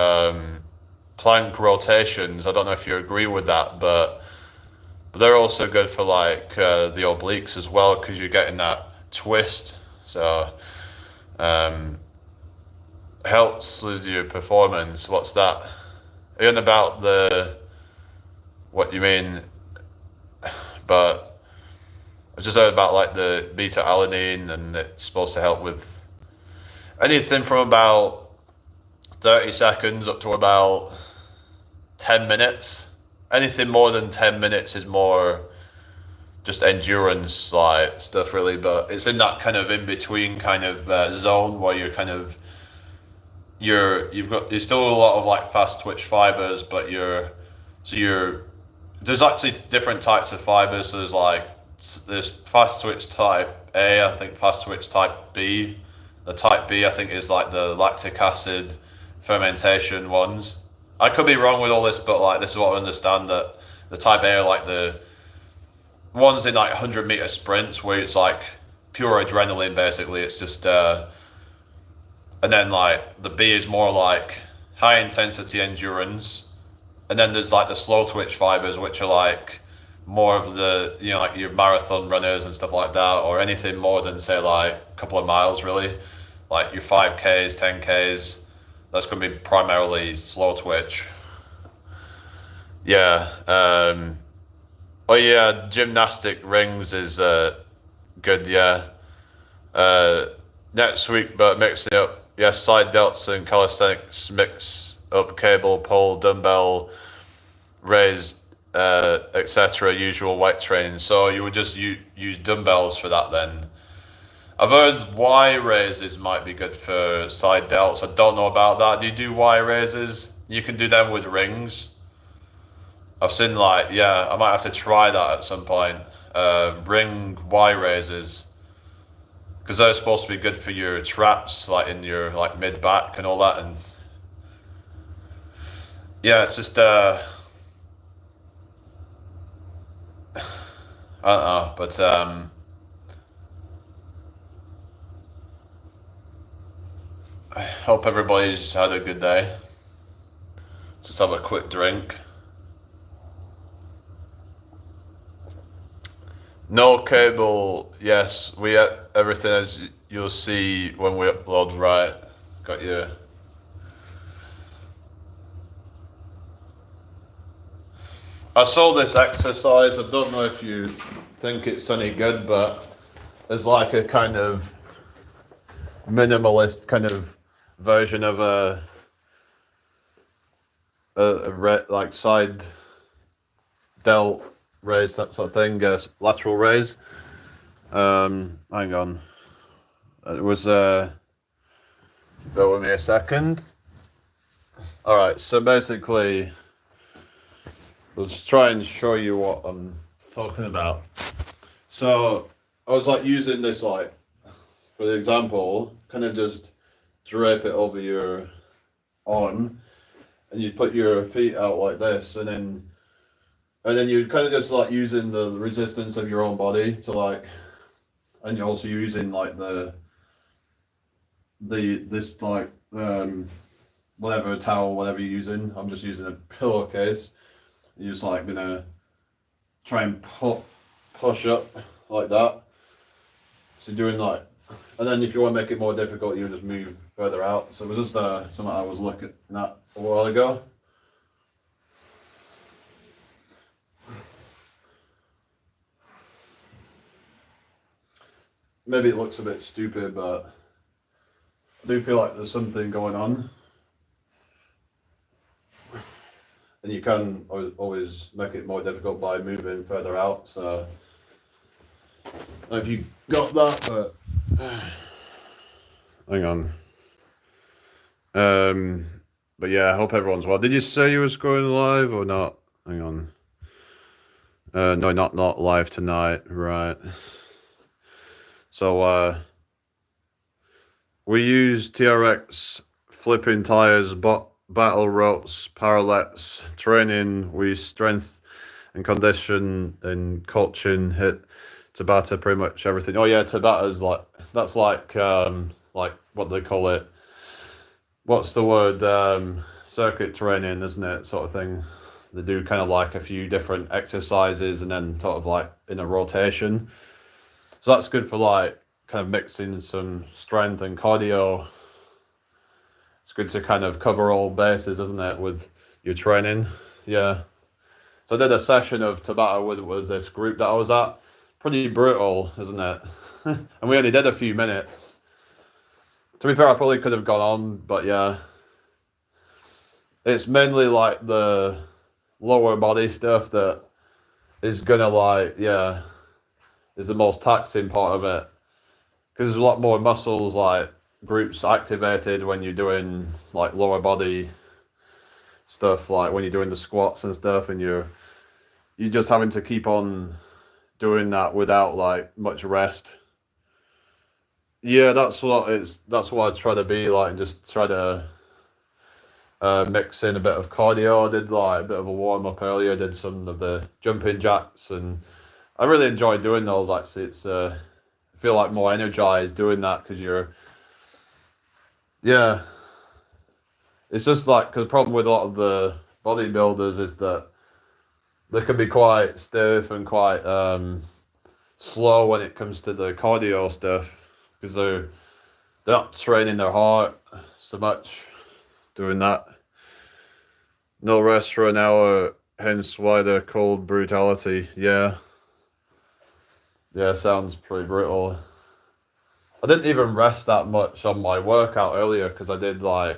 plank rotations. I don't know if you agree with that, but they're also good for like the obliques as well, because you're getting that twist. So helps with your performance. What's that? Are you on about what you mean? But I just heard about like the beta alanine, and it's supposed to help with anything from about 30 seconds up to about 10 minutes. Anything more than 10 minutes is more just endurance like stuff, really. But it's in that kind of in between kind of zone where you're kind of there's still a lot of like fast twitch fibers, but there's actually different types of fibers. So there's fast twitch type A, I think fast twitch type B. The type B, I think, is like the lactic acid fermentation ones. I could be wrong with all this, but like this is what I understand, that the type A are like the ones in like 100-meter sprints where it's like pure adrenaline basically. It's just and then like the B is more like high intensity endurance, and then there's like the slow twitch fibers, which are like more of the, like your marathon runners and stuff like that, or anything more than say like a couple of miles, really, like your 5Ks, 10Ks. That's going to be primarily slow twitch. Yeah. Oh yeah, gymnastic rings is good. Yeah. Next week, but mixing up. Yes, side delts and calisthenics, mix up cable, pole, dumbbell, raise, etc. Usual weight training. So you would just use dumbbells for that then. I've heard Y raises might be good for side delts. I don't know about that. Do you do Y raises? You can do them with rings. I've seen I might have to try that at some point. Ring Y raises, because they're supposed to be good for your traps, like in your like mid back and all that. And yeah, it's just I don't know, but I hope everybody's had a good day. Just have a quick drink. No cable, yes, we have everything as you'll see when we upload, right? Got you. I saw this exercise, I don't know if you think it's any good, but there's like a kind of minimalist kind of version of a like side delt raise, that sort of thing, lateral raise. Hang on. It was bear with me a second. Alright, so basically let's try and show you what I'm talking about. So I was like using this like for the example, kind of just drape it over your arm, and you put your feet out like this, and then you're kind of just like using the resistance of your own body to like, and you're also using like this like whatever towel, whatever you're using. I'm just using a pillowcase. You're just like gonna try and push up like that. So you're doing like, and then if you want to make it more difficult, you just move further out. So it was just something I was looking at a while ago. Maybe it looks a bit stupid, but I do feel like there's something going on. And you can always make it more difficult by moving further out. So I don't know if you got that, but hang on. But yeah, I hope everyone's well. Did you say you was going live or not? Hang on. No, not live tonight, right? So we use TRX flipping tires, battle ropes, parallettes, training. We strength and condition and coaching, hit Tabata, pretty much everything. Oh yeah, Tabata's like, that's like what they call it. What's the word? Circuit training, isn't it? Sort of thing. They do kind of like a few different exercises and then sort of like in a rotation. So that's good for like kind of mixing some strength and cardio. It's good to kind of cover all bases, isn't it, with your training? Yeah. So I did a session of Tabata with this group that I was at. Pretty brutal, isn't it? And we only did a few minutes. To be fair, I probably could have gone on, but yeah. It's mainly like the lower body stuff that is gonna like, yeah, is the most taxing part of it. Because there's a lot more muscles like groups activated when you're doing like lower body stuff, like when you're doing the squats and stuff, and you're just having to keep on doing that without like much rest. Yeah, that's what I try to be like, and just try to mix in a bit of cardio. I did like a bit of a warm up earlier. I did some of the jumping jacks, and I really enjoy doing those. Actually, it's I feel like more energized doing that because yeah. It's just like, because the problem with a lot of the bodybuilders is that they can be quite stiff and quite slow when it comes to the cardio stuff, because they're not training their heart so much doing that. No rest for an hour, hence why they're called brutality. Yeah. Yeah, sounds pretty brutal. I didn't even rest that much on my workout earlier because I did little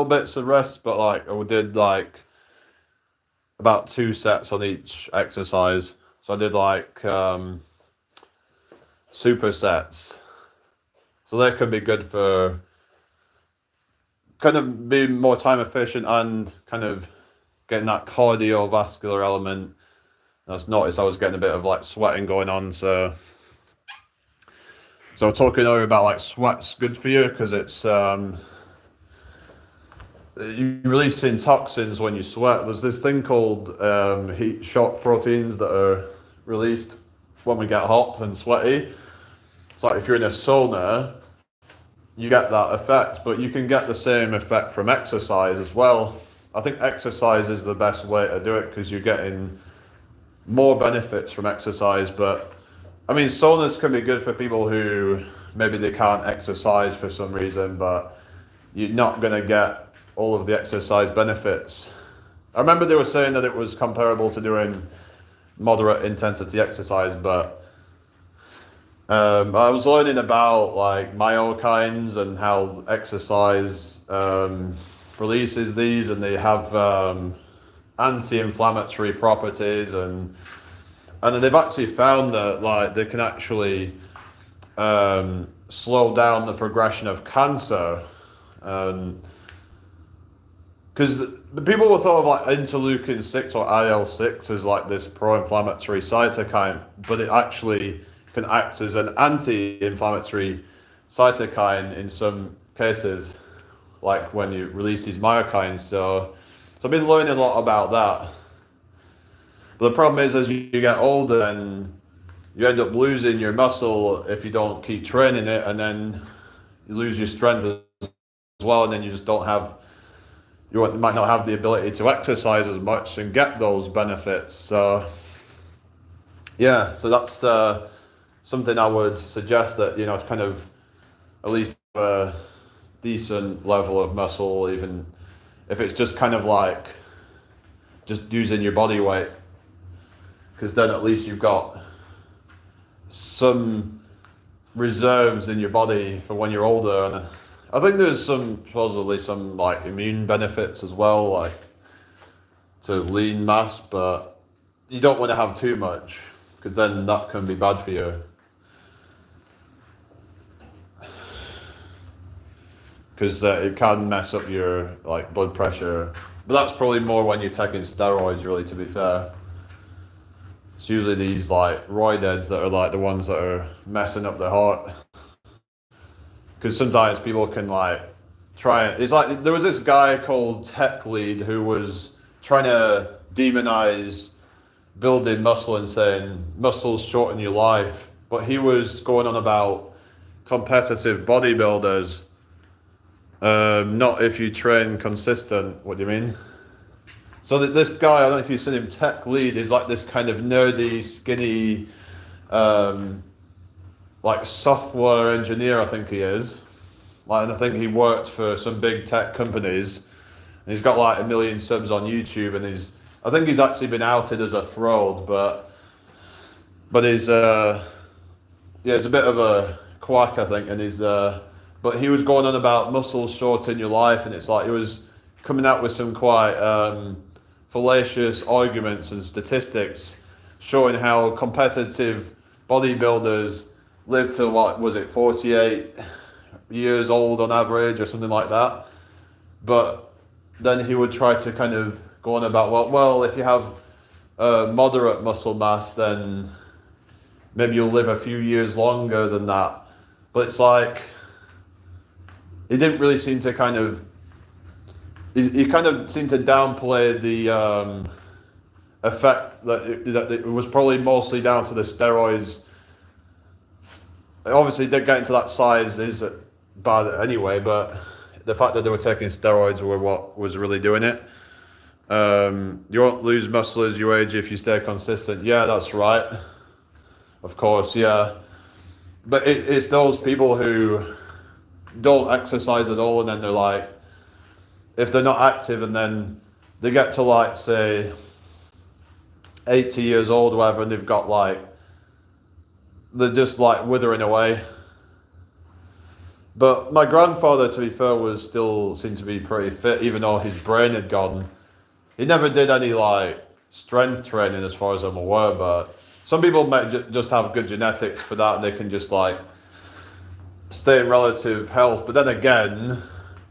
bits of rest, but like I did like about 2 sets on each exercise. So I did like supersets. So they can be good for kind of being more time efficient and kind of getting that cardiovascular element. I just noticed I was getting a bit of like sweating going on, so talking earlier about like sweat's good for you because it's you releasing toxins when you sweat. There's this thing called heat shock proteins that are released when we get hot and sweaty. It's like if you're in a sauna, you get that effect, but you can get the same effect from exercise as well. I think exercise is the best way to do it because you're getting more benefits from exercise. But I mean, saunas can be good for people who maybe they can't exercise for some reason, but you're not going to get all of the exercise benefits. I remember they were saying that it was comparable to doing moderate intensity exercise, but I was learning about like myokines and how exercise releases these, and they have anti-inflammatory properties, and they've actually found that like they can actually slow down the progression of cancer. Because the people will thought of like interleukin-6 or IL-6 as like this pro-inflammatory cytokine, but it actually can act as an anti-inflammatory cytokine in some cases, like when you release these myokines. So I've been learning a lot about that. But the problem is, as you get older, and you end up losing your muscle if you don't keep training it, and then you lose your strength as well, and then you just don't have, you might not have the ability to exercise as much and get those benefits. So yeah, so that's something I would suggest, that, you know, to kind of at least have a decent level of muscle, even if it's just kind of like just using your body weight, because then at least you've got some reserves in your body for when you're older. And I think there's supposedly some like immune benefits as well, like to lean mass, but you don't want to have too much, because then that can be bad for you. Because it can mess up your like blood pressure, but that's probably more when you're taking steroids, really, to be fair. It's usually these like roidheads that are like the ones that are messing up the heart. Because sometimes people can like try it. It's like there was this guy called Tech Lead who was trying to demonize building muscle and saying muscles shorten your life, but he was going on about competitive bodybuilders. Not if you train consistent. What do you mean? So that this guy, I don't know if you've seen him, Tech Lead, is like this kind of nerdy, skinny, like software engineer, I think he is. Like, and I think he worked for some big tech companies. And he's got like 1 million subs on YouTube, and I think he's actually been outed as a fraud, but he's he's a bit of a quack, I think, and but he was going on about muscles shorten your life, and it's like he was coming out with some quite fallacious arguments and statistics showing how competitive bodybuilders live to, what was it, 48 years old on average or something like that. But then he would try to kind of go on about, well, if you have moderate muscle mass, then maybe you'll live a few years longer than that. But it's like, he didn't really seem to kind of, he kind of seemed to downplay the effect that it was probably mostly down to the steroids. Obviously, getting to that size is bad anyway, but the fact that they were taking steroids were what was really doing it. You won't lose muscle as you age if you stay consistent. Yeah, that's right. Of course, yeah. But it's those people who don't exercise at all, and then they're like, if they're not active, and then they get to like, say, 80 years old or whatever, and they've got like, they're just like withering away. But my grandfather, to be fair, seemed to be pretty fit, even though his brain had gone. He never did any like strength training as far as I'm aware, but some people might just have good genetics for that, and they can just like stay in relative health. But then again,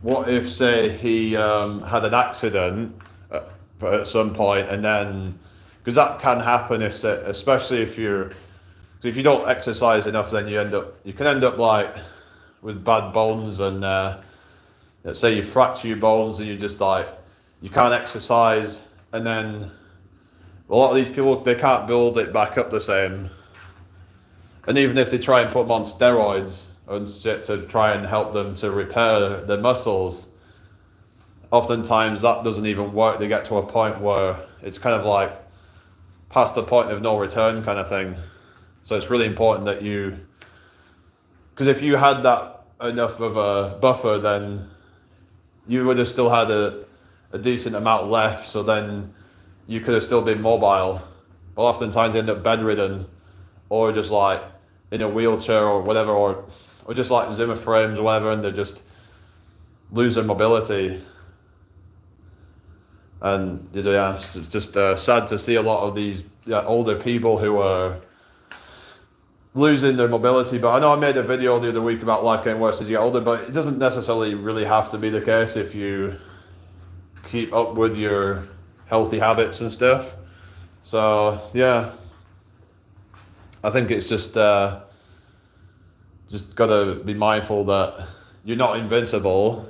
what if, say, he had an accident at some point, and then, because that can happen, especially if you don't exercise enough, then you can end up like with bad bones, and let's say you fracture your bones, and you just like, you can't exercise, and then a lot of these people, they can't build it back up the same. And even if they try and put them on steroids and shit to try and help them to repair their muscles, oftentimes that doesn't even work. They get to a point where it's kind of like past the point of no return kind of thing. So it's really important that because if you had that enough of a buffer, then you would have still had a decent amount left, so then you could have still been mobile. But oftentimes they end up bedridden, or just like in a wheelchair or whatever, or just like Zimmer frames or whatever, and they just lose their mobility. And yeah, it's just sad to see a lot of these older people who are losing their mobility. But I know I made a video the other week about life getting worse as you get older, but it doesn't necessarily really have to be the case if you keep up with your healthy habits and stuff. So yeah, I think it's just gotta be mindful that you're not invincible,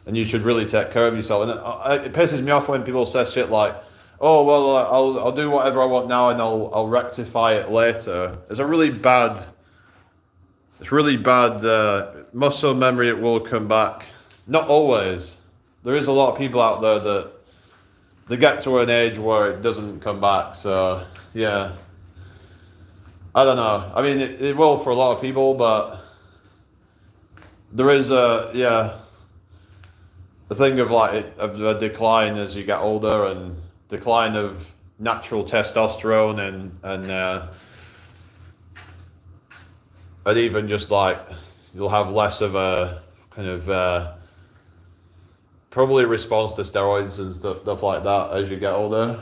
and you should really take care of yourself. And it pisses me off when people say shit like, "Oh well, I'll do whatever I want now, and I'll rectify it later." It's really bad. Muscle memory. It will come back. Not always. There is a lot of people out there that they get to an age where it doesn't come back. So yeah, I don't know. I mean, it will for a lot of people, but there is a thing of of a decline as you get older, and decline of natural testosterone, and even just like you'll have less of a kind of probably response to steroids and stuff like that as you get older.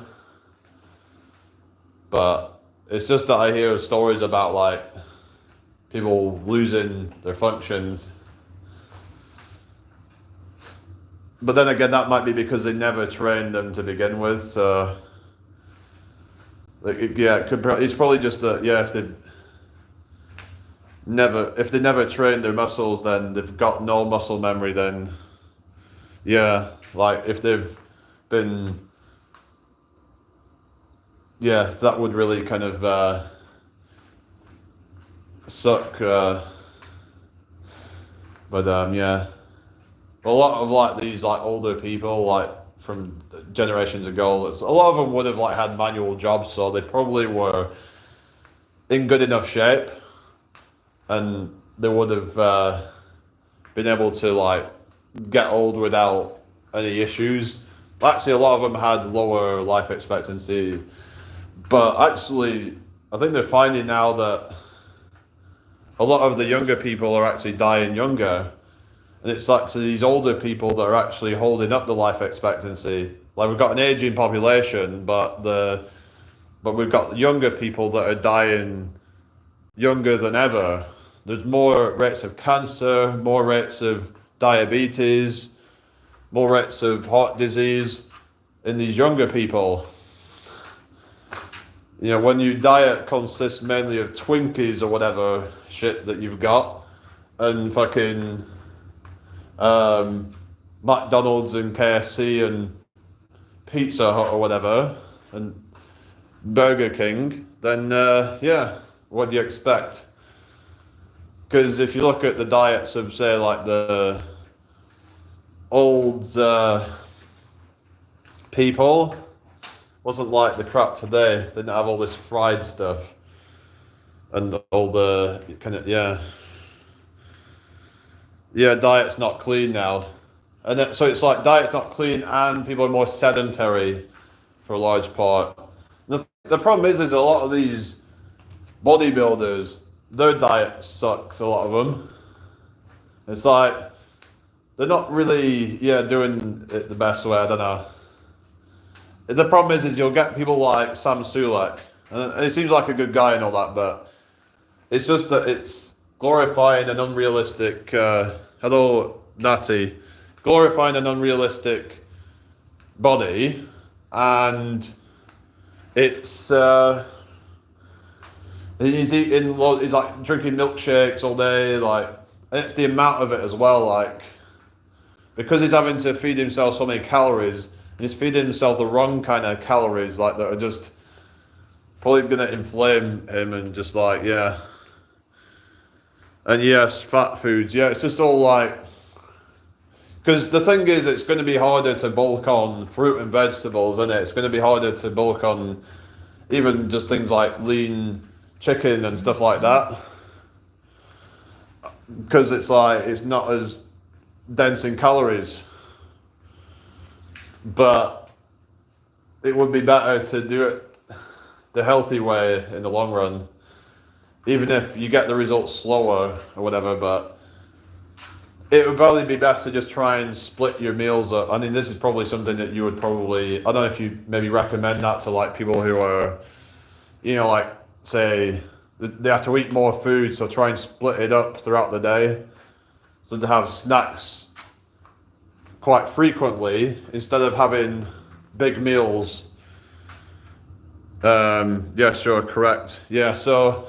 But it's just that I hear stories about like people losing their functions. But then again, that might be because they never trained them to begin with. So, it's probably just that. Yeah, if they never trained their muscles, then they've got no muscle memory. Then, yeah, like if they've been, yeah, that would really kind of suck. But yeah. A lot of like these like older people like from generations ago, a lot of them would have like had manual jobs, so they probably were in good enough shape, and they would have been able to like get old without any issues. Actually, a lot of them had lower life expectancy, but actually, I think they're finding now that a lot of the younger people are actually dying younger. And it's actually these older people that are actually holding up the life expectancy. Like we've got an aging population, but we've got younger people that are dying younger than ever. There's more rates of cancer, more rates of diabetes, more rates of heart disease in these younger people. You know, when your diet consists mainly of Twinkies or whatever shit that you've got, and fucking McDonald's and KFC and Pizza Hut or whatever, and Burger King, then yeah, what do you expect? Because if you look at the diets of, say, like the old people, wasn't like the crap today. They didn't have all this fried stuff and all the kind of diet's not clean now, and then, so it's like diet's not clean, and people are more sedentary for a large part. The problem is a lot of these bodybuilders, their diet sucks. A lot of them. It's like they're not really doing it the best way. I don't know. The problem is you'll get people like Sam Sulek, and he seems like a good guy and all that, but it's just that it's glorifying an unrealistic, hello Natty, glorifying an unrealistic body, and it's, he's like drinking milkshakes all day, like, and it's the amount of it as well, like, because he's having to feed himself so many calories, and he's feeding himself the wrong kind of calories, like, that are just probably gonna inflame him, and just like, and yes, fat foods. Yeah, it's just all like, because the thing is, it's going to be harder to bulk on fruit and vegetables, isn't it? It's going to be harder to bulk on even just things like lean chicken and stuff like that, because it's like it's not as dense in calories. But it would be better to do it the healthy way in the long run, even if you get the results slower or whatever. But it would probably be best to just try and split your meals up. I mean, this is probably something that you would probably, I don't know if you maybe recommend that to like people who are, like, say they have to eat more food, so try and split it up throughout the day, so to have snacks quite frequently instead of having big meals. Yeah, sure, correct. Yeah, so,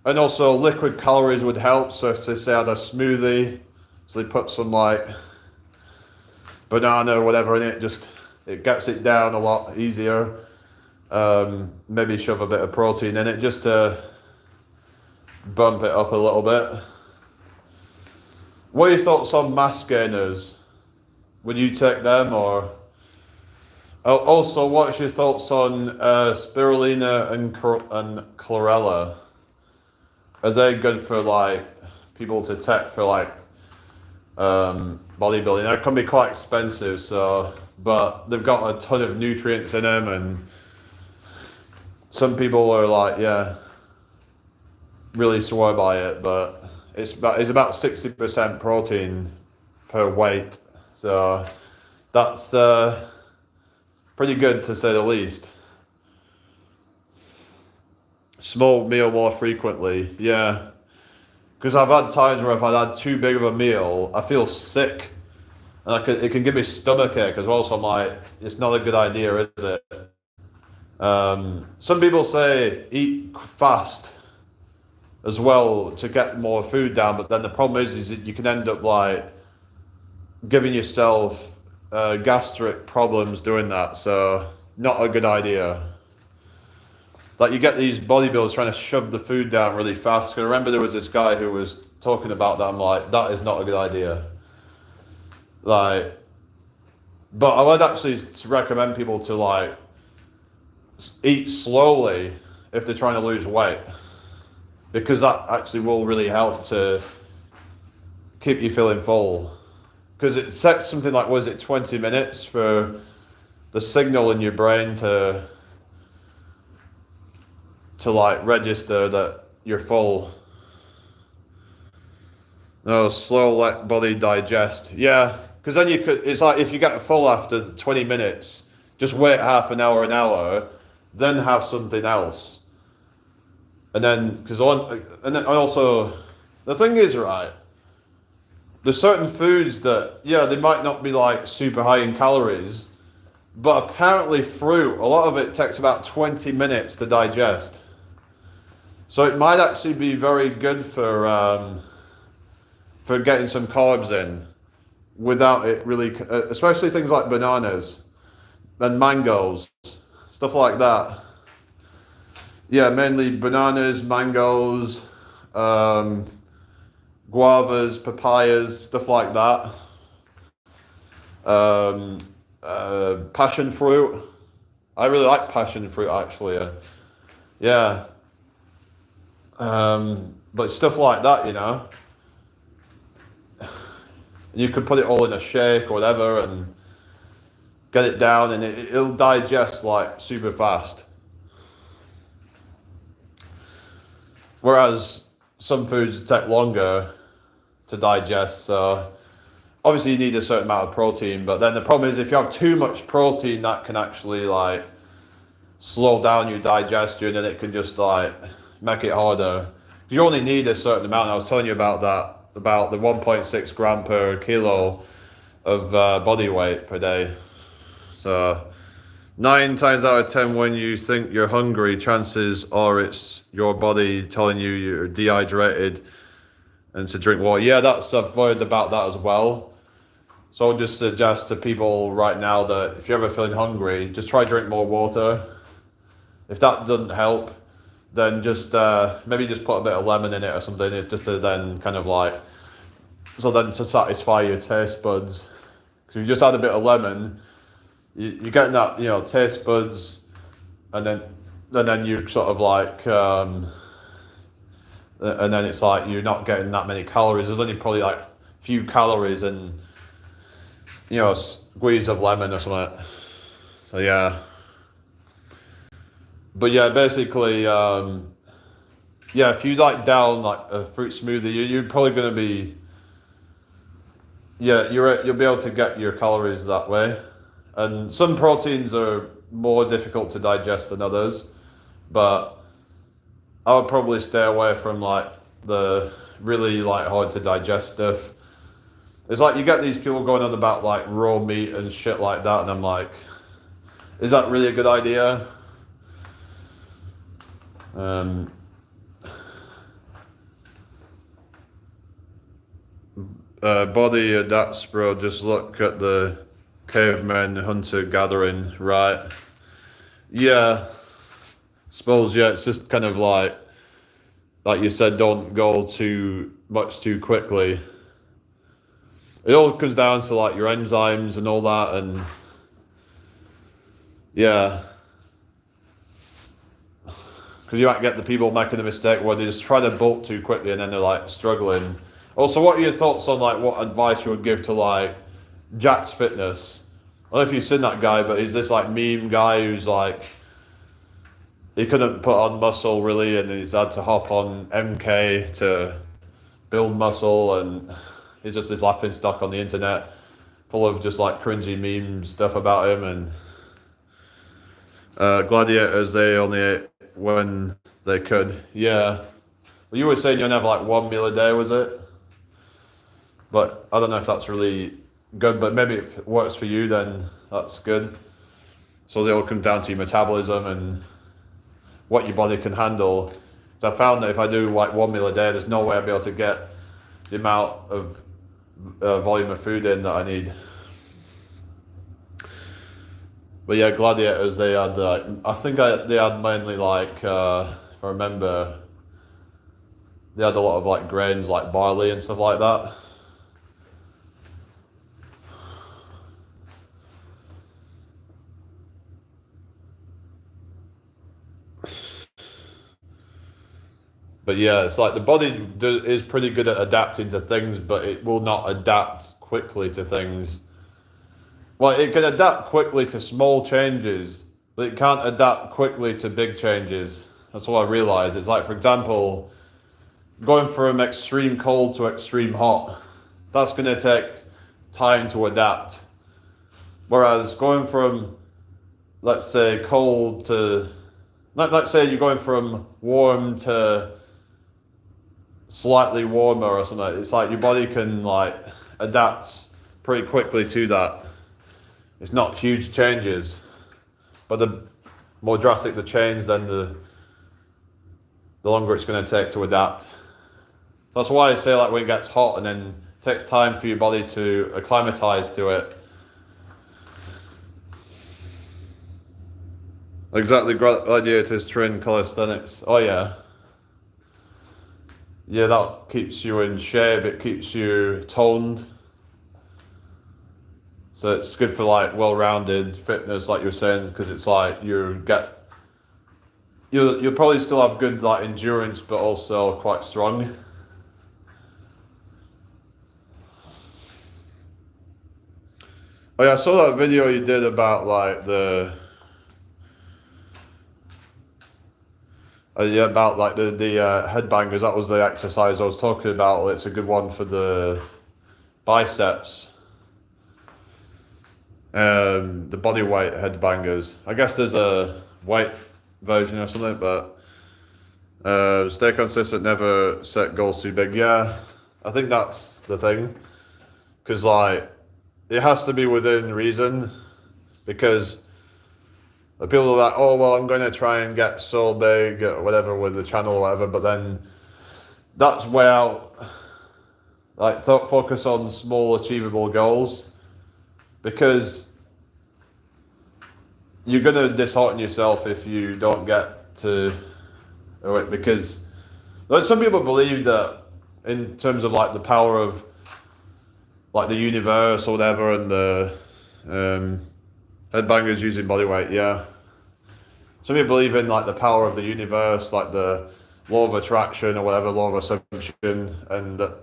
and also liquid calories would help. So if they say I had a smoothie, so they put some like banana or whatever in it, just it gets it down a lot easier. Maybe shove a bit of protein in it just to bump it up a little bit. What are your thoughts on mass gainers? Would you take them or? Also, what's your thoughts on spirulina and chlorella? Are they good for like people to take for like bodybuilding? They can be quite expensive, so but they've got a ton of nutrients in them, and some people are like, yeah, really swear by it, but it's about 60% protein per weight, so that's pretty good to say the least. Small meal more frequently, yeah. Because I've had times where if I've had too big of a meal, I feel sick, and it can give me stomachache as well. So I'm like, it's not a good idea, is it? Some people say eat fast as well to get more food down, but then the problem is that you can end up like giving yourself gastric problems doing that. So not a good idea. Like you get these bodybuilders trying to shove the food down really fast. Cause I remember there was this guy who was talking about that. I'm like, that is not a good idea. Like, but I would actually recommend people to like eat slowly if they're trying to lose weight, because that actually will really help to keep you feeling full. Because it sets something like, what is it, 20 minutes for the signal in your brain to like register that you're full. No, slow, let body digest. Yeah, because then it's like if you get full after 20 minutes, just wait half an hour, then have something else. And then, and then also, the thing is, right, there's certain foods that, yeah, they might not be like super high in calories, but apparently fruit, a lot of it takes about 20 minutes to digest. So it might actually be very good for getting some carbs in without it really, especially things like bananas and mangoes, stuff like that. Yeah, mainly bananas, mangoes, guavas, papayas, stuff like that. Passion fruit. I really like passion fruit actually. Yeah. But stuff like that, you know. You could put it all in a shake or whatever and get it down, and it'll digest like super fast. Whereas some foods take longer to digest, so obviously you need a certain amount of protein, but then the problem is if you have too much protein, that can actually like slow down your digestion, and it can just like make it harder. You only need a certain amount. I was telling you about that, about the 1.6 gram per kilo of body weight per day. So 9 times out of 10 when you think you're hungry, chances are it's your body telling you you're dehydrated and to drink water. Yeah, I've worried about that as well. So I'll just suggest to people right now that if you're ever feeling hungry, just try drink more water. If that doesn't help, then just maybe just put a bit of lemon in it or something, just to then kind of like, so then to satisfy your taste buds. Because if you just add a bit of lemon, you're getting that, you know, taste buds, and then you sort of like, and then it's like you're not getting that many calories. There's only probably like a few calories in, you know, a squeeze of lemon or something. So yeah. But yeah, basically, yeah, if you like down like a fruit smoothie, you're probably going to be, yeah, you'll be able to get your calories that way. And some proteins are more difficult to digest than others, but I would probably stay away from like the really like hard to digest stuff. It's like you get these people going on about like raw meat and shit like that, and I'm like, is that really a good idea? Um, body adapts, bro. Just look at the cavemen hunter gathering, right? Yeah, suppose, yeah, it's just kind of like you said, don't go too much too quickly. It all comes down to like your enzymes and all that, and yeah, because you might get the people making the mistake where they just try to bulk too quickly and then they're like struggling. Also, what are your thoughts on like what advice you would give to like Jack's Fitness? I don't know if you've seen that guy, but he's this like meme guy who's like, he couldn't put on muscle really, and he's had to hop on MK to build muscle, and he's just this laughing stock on the internet, full of just like cringy meme stuff about him. And gladiators, they only ate when they could. Yeah. Well, you were saying you only have like 1 meal a day, was it? But I don't know if that's really good, but maybe if it works for you, then that's good. So it all comes down to your metabolism and what your body can handle. So I found that if I do like 1 meal a day, there's no way I'll be able to get the amount of volume of food in that I need. But yeah, gladiators, they had like, I think they had mainly like, if I remember, they had a lot of like grains like barley and stuff like that. But yeah, it's like the body is pretty good at adapting to things, but it will not adapt quickly to things. Well, it can adapt quickly to small changes, but it can't adapt quickly to big changes. That's what I realized. It's like, for example, going from extreme cold to extreme hot. That's going to take time to adapt. Whereas going from, let's say, cold to, let's say you're going from warm to slightly warmer or something. It's like your body can like adapt pretty quickly to that. It's not huge changes, but the more drastic the change, then the longer it's going to take to adapt. That's why I say like when it gets hot and then it takes time for your body to acclimatize to it. Exactly, gladiators train calisthenics. Oh yeah. Yeah, that keeps you in shape, it keeps you toned. So it's good for like well-rounded fitness, like you were saying, because it's like you'll probably still have good like endurance, but also quite strong. Oh yeah, I saw that video you did about like the about like the headbangers. That was the exercise I was talking about. It's a good one for the biceps. The body weight headbangers. I guess there's a weight version or something, but stay consistent, never set goals too big. Yeah, I think that's the thing, because like it has to be within reason, because the people are like, oh well, I'm going to try and get so big or whatever with the channel or whatever, but then that's way out. Like, focus on small achievable goals, because you're going to dishearten yourself if you don't get to it. Because like, some people believe that in terms of like the power of like the universe or whatever, and the headbangers using body weight, yeah. Some people believe in like the power of the universe, like the law of attraction or whatever, law of assumption, and that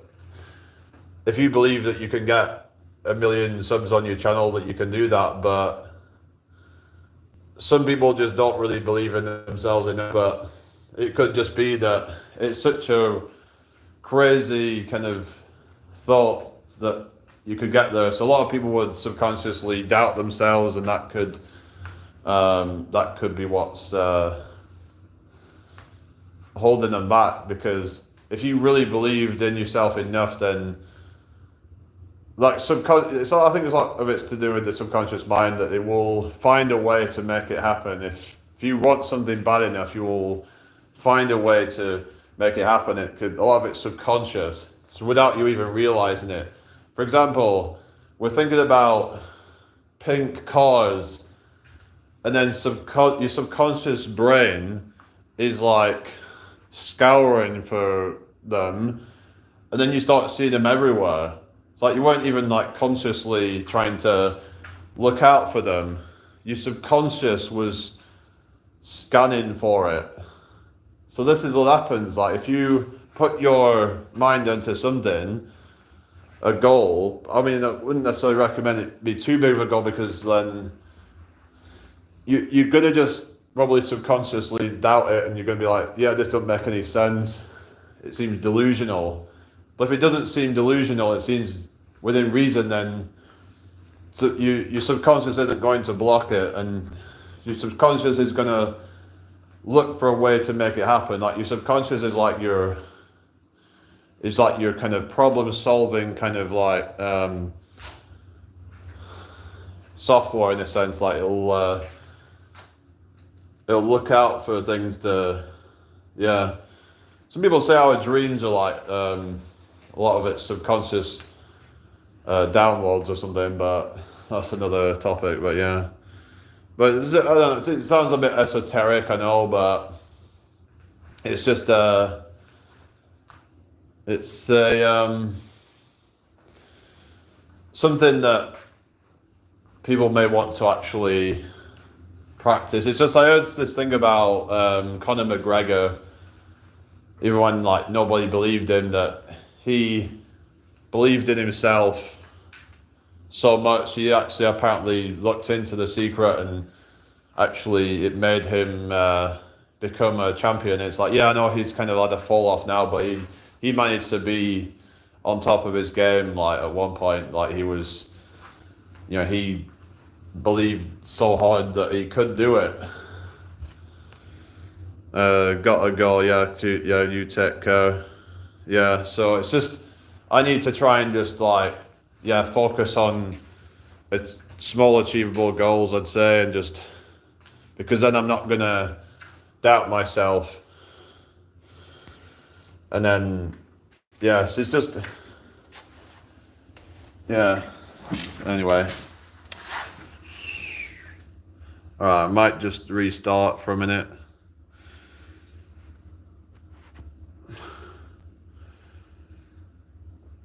if you believe that you can get 1 million subs on your channel, that you can do that. But some people just don't really believe in themselves enough. But it could just be that it's such a crazy kind of thought that you could get there. So a lot of people would subconsciously doubt themselves, and that could be what's holding them back. Because if you really believed in yourself enough, then like so I think it's a lot of it's to do with the subconscious mind, that it will find a way to make it happen. If you want something bad enough, you will find a way to make it happen. A lot of it's subconscious, so without you even realizing it. For example, we're thinking about pink cars, and then your subconscious brain is like scouring for them, and then you start seeing them everywhere. It's like you weren't even like consciously trying to look out for them. Your subconscious was scanning for it. So this is what happens. Like if you put your mind into something, a goal. I mean, I wouldn't necessarily recommend it be too big of a goal, because then you're gonna just probably subconsciously doubt it, and you're gonna be like, yeah, this doesn't make any sense. It seems delusional. But if it doesn't seem delusional, it seems within reason, then so your subconscious isn't going to block it, and your subconscious is gonna look for a way to make it happen. Like your subconscious is like your kind of problem solving kind of like software, in a sense. Like it'll look out for things to, yeah. Some people say our dreams are like a lot of it's subconscious downloads or something, but that's another topic. But yeah, but I don't know, it sounds a bit esoteric, I know, but it's just it's a something that people may want to actually practice. It's just, I heard this thing about Conor McGregor. Everyone, like, nobody believed him, that he believed in himself so much. He actually apparently looked into the secret, and actually it made him become a champion. It's like, yeah, I know he's kind of had a fall off now, but he managed to be on top of his game. Like at one point, like he was, you know, he believed so hard that he could do it. Gotta go, yeah, you take care. Yeah, so it's just, I need to try and just like, yeah, focus on small achievable goals, I'd say, and just, because then I'm not gonna doubt myself. And then, yeah, so it's just, yeah, anyway. Alright, I might just restart for a minute.